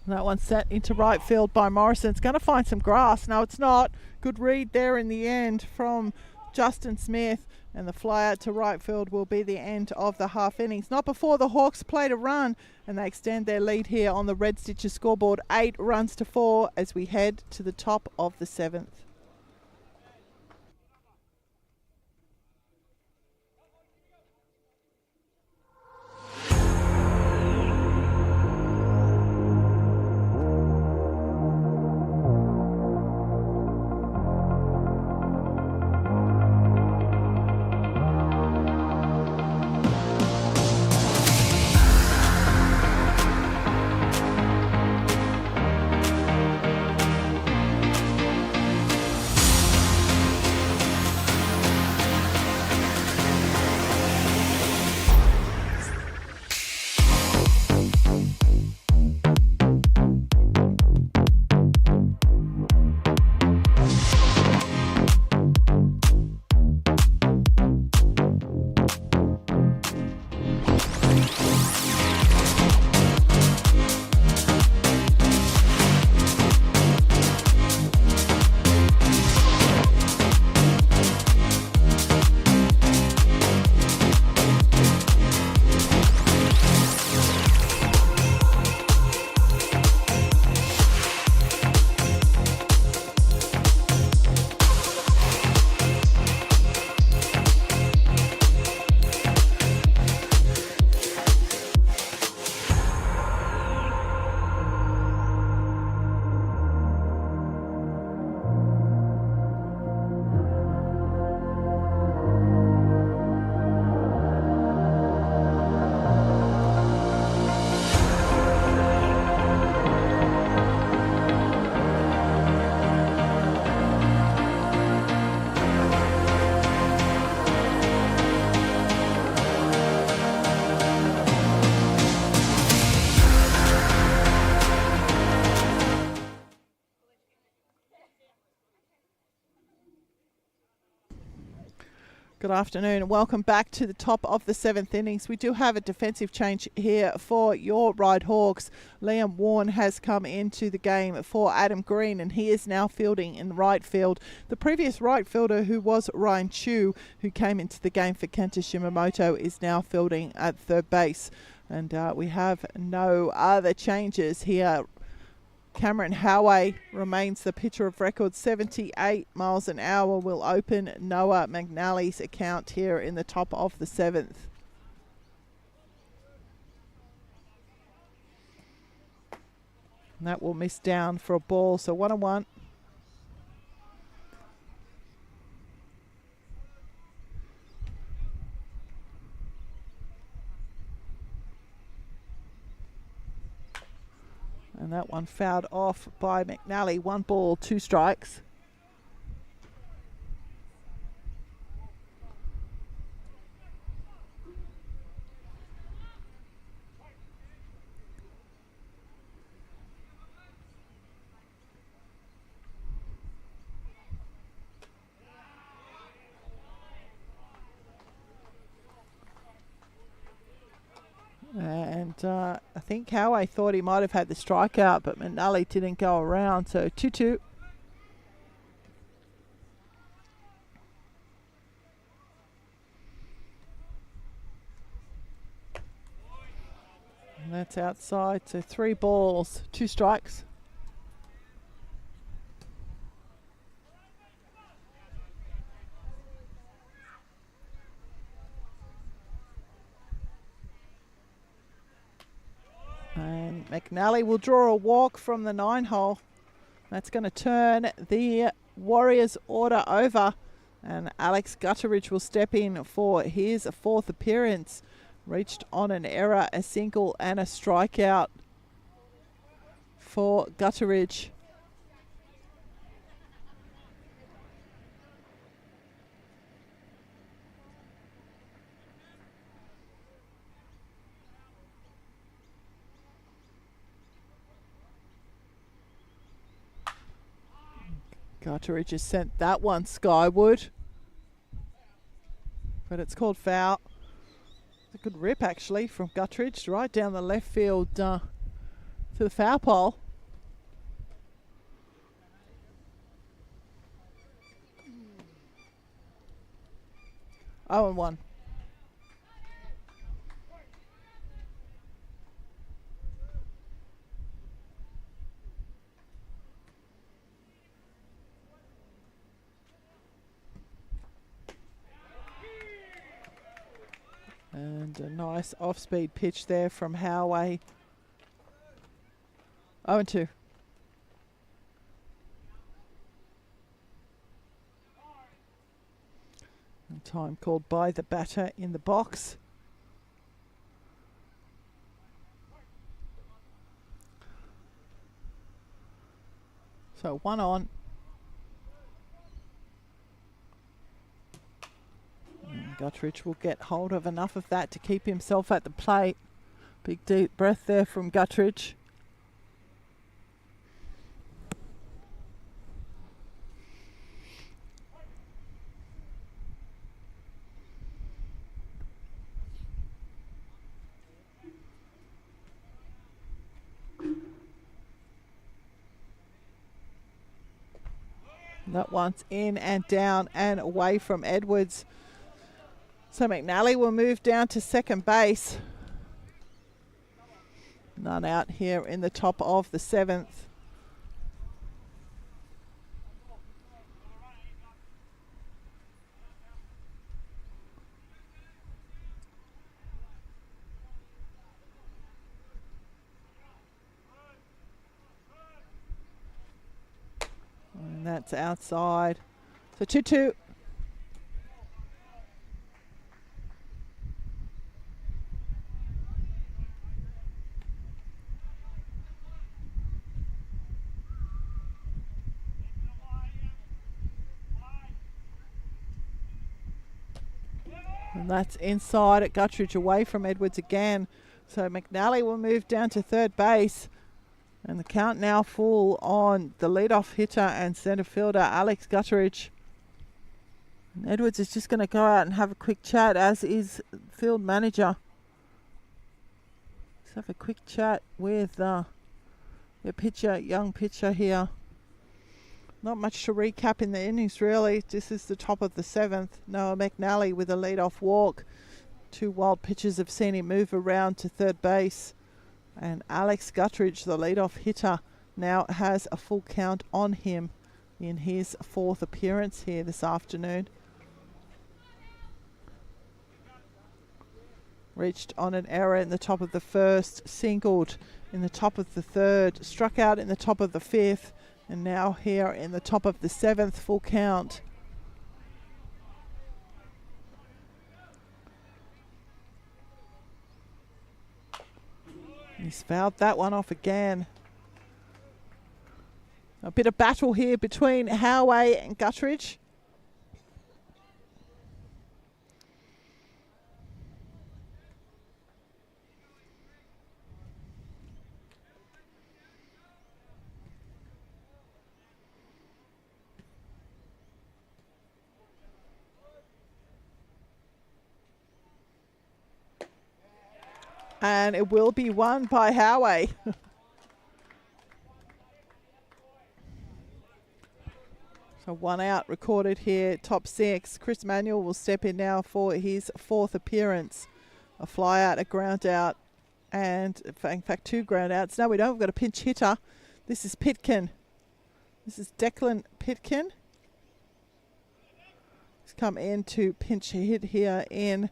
That one's set into right field by Morrison. It's going to find some grass. No, it's not. Good read there in the end from Justin Smith. And the fly out to right field will be the end of the half innings. Not before the Hawks played a run, and they extend their lead here on the Red Stitches scoreboard. 8 runs to 4 as we head to the top of the 7th. Good afternoon and welcome back to the top of the 7th innings. We do have a defensive change here for your Ryde Hawks. Liam Warren has come into the game for Adam Green and he is now fielding in the right field. The previous right fielder, who was Ryan Chu, who came into the game for Kenta Shimamoto, is now fielding at third base. And we have no other changes here. Cameron Howey remains the pitcher of record. 78 miles an hour will open Noah McNally's account here in the top of the 7th. And that will miss down for a ball, so 1-1. And that one fouled off by McNally. 1 ball, 2 strikes. And I think Howey thought he might have had the strikeout, but McNally didn't go around, so 2-2. And that's outside, so 3 balls, 2 strikes. And McNally will draw a walk from the 9 hole. That's going to turn the Warriors order over. And Alex Gutteridge will step in for his 4th appearance. Reached on an error, a single and a strikeout for Gutteridge. Gutteridge has sent that one skyward, but it's called foul. It's a good rip actually from Gutteridge right down the left field to the foul pole. Oh, and 1. And a nice off-speed pitch there from Howey. 0-2. And time called by the batter in the box. So 1 on. Gutteridge will get hold of enough of that to keep himself at the plate. Big deep breath there from Gutteridge. That one's in and down and away from Edwards. So McNally will move down to second base. None out here in the top of the 7th. And that's outside. So 2-2. And that's inside at Gutteridge, away from Edwards again. So McNally will move down to third base. And the count now full on the leadoff hitter and centre fielder, Alex Gutteridge. Edwards is just going to go out and have a quick chat, as is field manager. Let's have a quick chat with the pitcher, young pitcher here. Not much to recap in the innings really. This is the top of the 7th. Noah McNally with a lead-off walk. 2 wild pitches have seen him move around to third base. And Alex Guttridge, the lead-off hitter, now has a full count on him in his 4th appearance here this afternoon. Reached on an error in the top of the 1st, singled in the top of the 3rd, struck out in the top of the 5th, and now here in the top of the 7th, full count. He's fouled that one off again. A bit of battle here between Howey and Guttridge. And it will be won by Howey. So 1 out recorded here, top 6. Chris Manuel will step in now for his 4th appearance. A fly out, a ground out, and in fact 2 ground outs. No, we don't. We've got a pinch hitter. This is Pitkin. This is Declan Pitkin. He's come in to pinch hit here in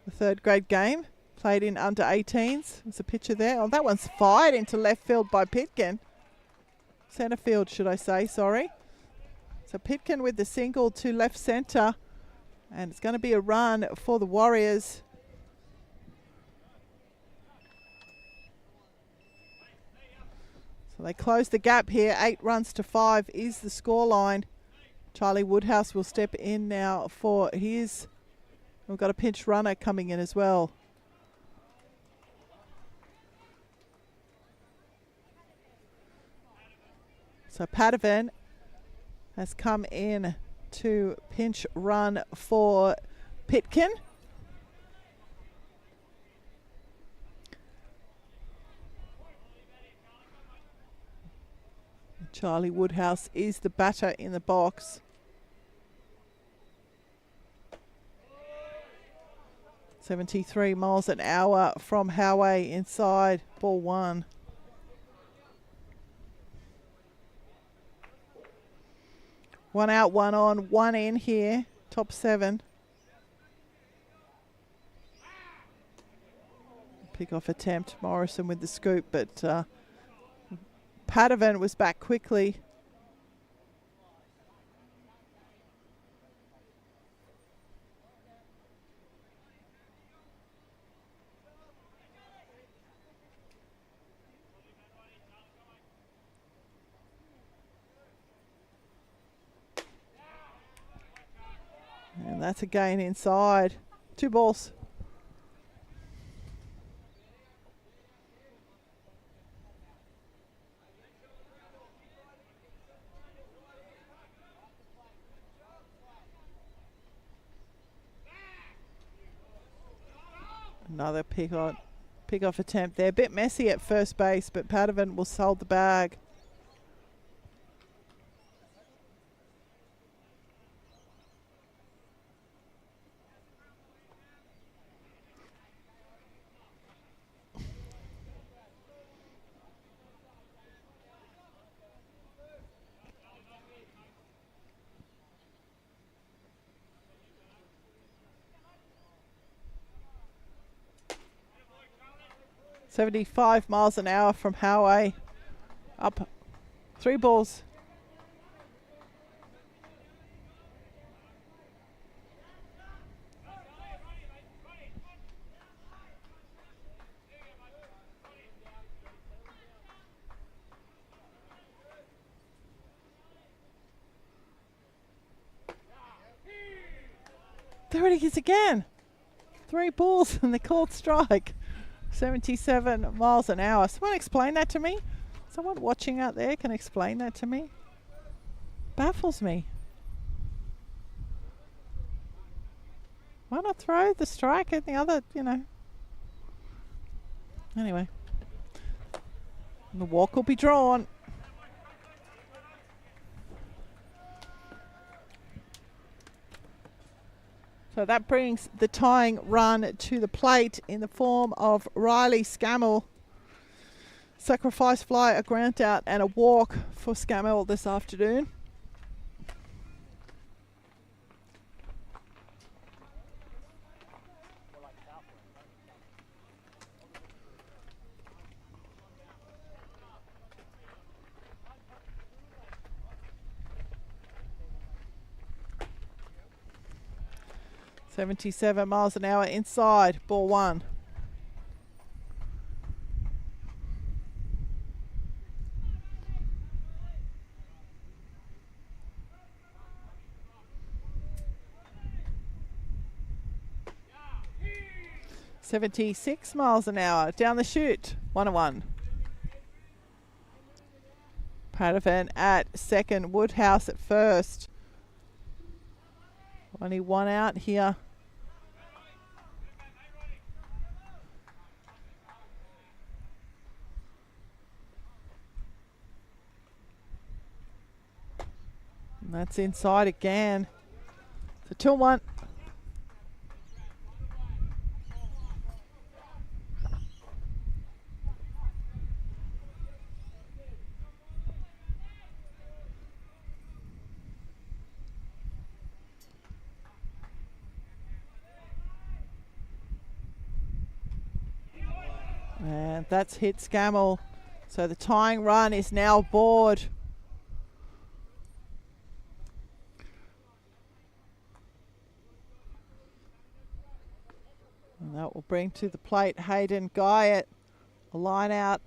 the 3rd grade game, played in under 18s. There's a picture there. Oh, that one's fired into left field by Pitkin. Centre field, should I say, sorry. So Pitkin with the single to left centre. And it's going to be a run for the Warriors. So they close the gap here. 8 runs to 5 is the scoreline. Charlie Woodhouse will step in now for his... We've got a pinch runner coming in as well. So Padovan has come in to pinch run for Pitkin. Charlie Woodhouse is the batter in the box. .73 miles an hour from Howey inside, ball 1. One out, 1 on, 1 in here, top 7. Pick off attempt, Morrison with the scoop, but Padovan was back quickly. And that's again inside. 2 balls. Another pick off attempt there. A bit messy at first base, but Padovan will hold the bag. .75 miles an hour from Howey. Up 3 balls. There it is again. 3 balls and the called strike. 77 miles an hour. Someone explain that to me? Someone watching out there can explain that to me? Baffles me. Why not throw the strike at the other, you know? Anyway. The walk will be drawn. So that brings the tying run to the plate in the form of Riley Scammell. Sacrifice fly, a ground out and a walk for Scammell this afternoon. .77 miles an hour inside, ball one. .76 miles an hour down the chute, 1-1. Padovan at second, Woodhouse at first. Only one out here. And that's inside again. So 2-1. And that's hit Scammell. So the tying run is now aboard. And that will bring to the plate Hayden Guyett. A line out,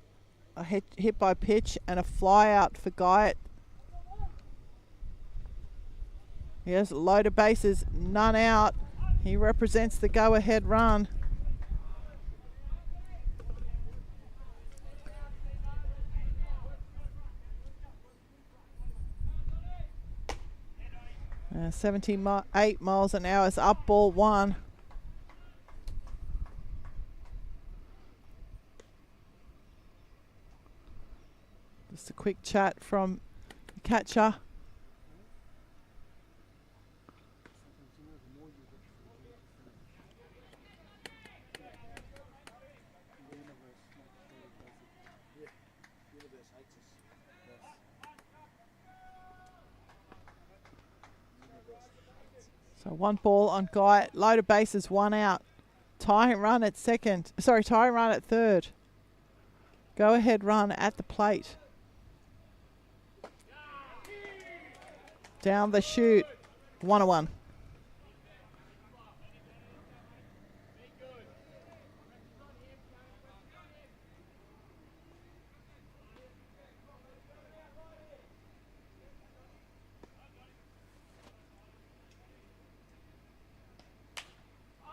a hit by pitch, and a fly out for Guyett. He has a load of bases, none out. He represents the go-ahead run. Uh, 78 miles an hour is up, ball one. Just a quick chat from the catcher. So one ball on Guy, load of bases, one out. Tying run at second. Sorry, tying run at third. Go ahead run at the plate. Down the chute, 1-1.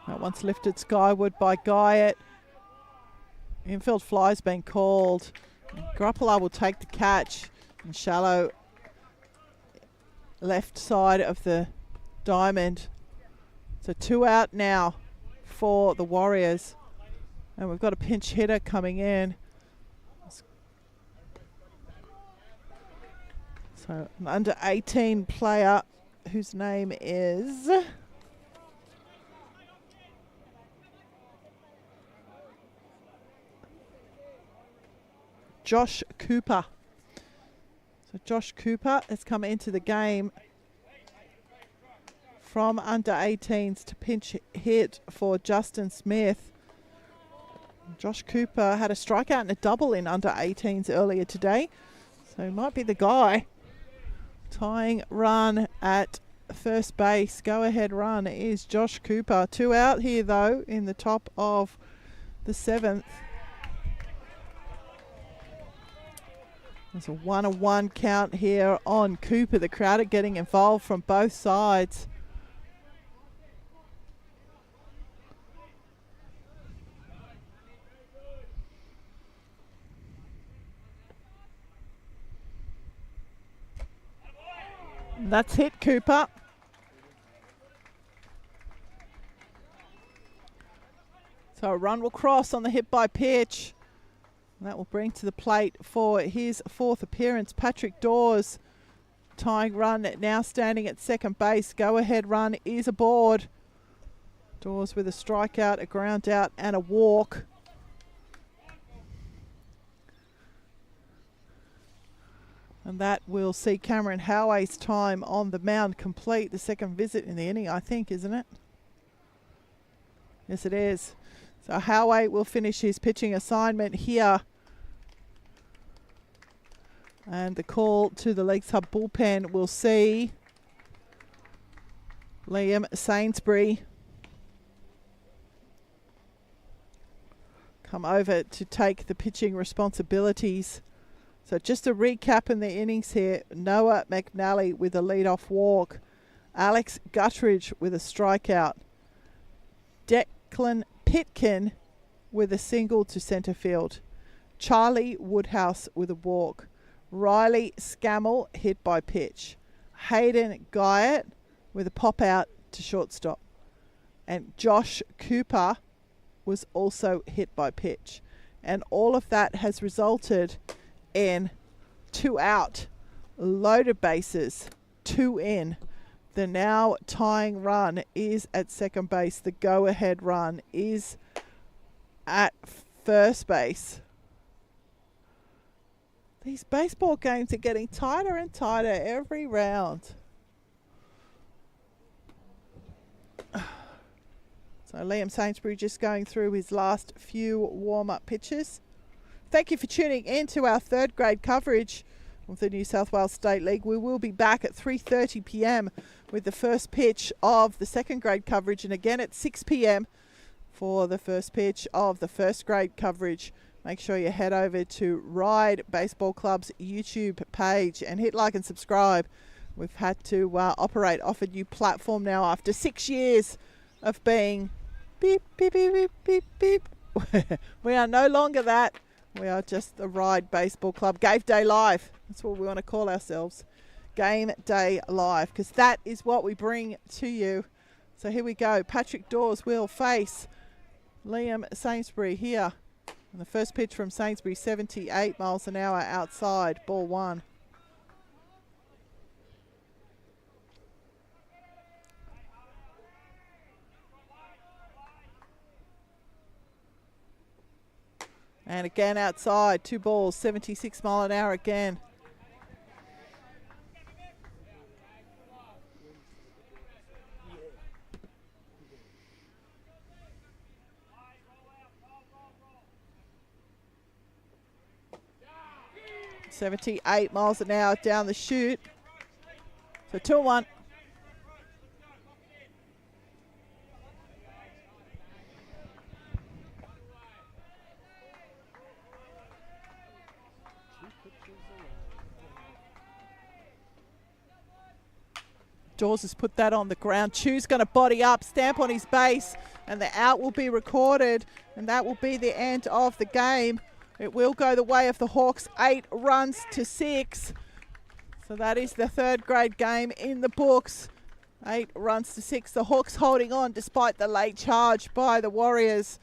That one's lifted skyward by Guyett. Infield fly's been called. Grappler will take the catch. And shallow left side of the diamond. So 2 out now for the Warriors. And we've got a pinch hitter coming in. So an under 18 player whose name is Josh Cooper. So Josh Cooper has come into the game from under 18s to pinch hit for Justin Smith. Josh Cooper had a strikeout and a double in under 18s earlier today. So he might be the guy. Tying run at first base. Go ahead run is Josh Cooper. 2 out here though in the top of the 7th. There's a 1-1 count here on Cooper. The crowd are getting involved from both sides. That's hit Cooper. So a run will cross on the hit by pitch. And that will bring to the plate for his 4th appearance, Patrick Dawes. Tying run now standing at second base. Go ahead run is aboard. Dawes with a strikeout, a ground out and a walk. And that will see Cameron Howay's time on the mound complete. The second visit in the inning, I think, isn't it? Yes, it is. So Howay will finish his pitching assignment here. And the call to the Leagues Hub bullpen will see Liam Sainsbury come over to take the pitching responsibilities. So just a recap in the innings here. Noah McNally with a leadoff walk. Alex Guttridge with a strikeout. Declan Pitkin with a single to centre field. Charlie Woodhouse with a walk. Riley Scammell hit by pitch. Hayden Guyett with a pop out to shortstop. And Josh Cooper was also hit by pitch. And all of that has resulted in 2 out, loaded bases, 2 in. The now tying run is at second base. The go-ahead run is at first base. These baseball games are getting tighter and tighter every round. So Liam Sainsbury just going through his last few warm-up pitches. Thank you for tuning in to our 3rd grade coverage of the New South Wales State League. We will be back at 3:30 p.m. with the first pitch of the 2nd grade coverage, and again at 6 p.m. for the first pitch of the 1st grade coverage. Make sure you head over to Ryde Baseball Club's YouTube page and hit like and subscribe. We've had to operate off a new platform now after 6 years of being beep, beep, beep, beep, beep, beep. We are no longer that. We are just the Ryde Baseball Club. Game Day Live. That's what we want to call ourselves. Game Day Live, because that is what we bring to you. So here we go. Patrick Dawes will face Liam Sainsbury here. And the first pitch from Sainsbury, 78 miles an hour outside, ball 1. And again outside, 2 balls, 76 mile an hour again. .78 miles an hour down the chute. So 2-1. Dawes has put that on the ground. Chu's going to body up, stamp on his base, and the out will be recorded, and that will be the end of the game. It will go the way of the Hawks, 8 runs to 6. So that is the 3rd grade game in the books. 8 runs to 6. The Hawks holding on despite the late charge by the Warriors.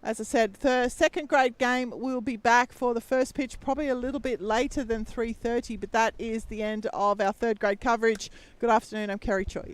As I said, the 2nd grade game will be back for the first pitch, probably a little bit later than 3:30, but that is the end of our 3rd grade coverage. Good afternoon, I'm Kerry Choi.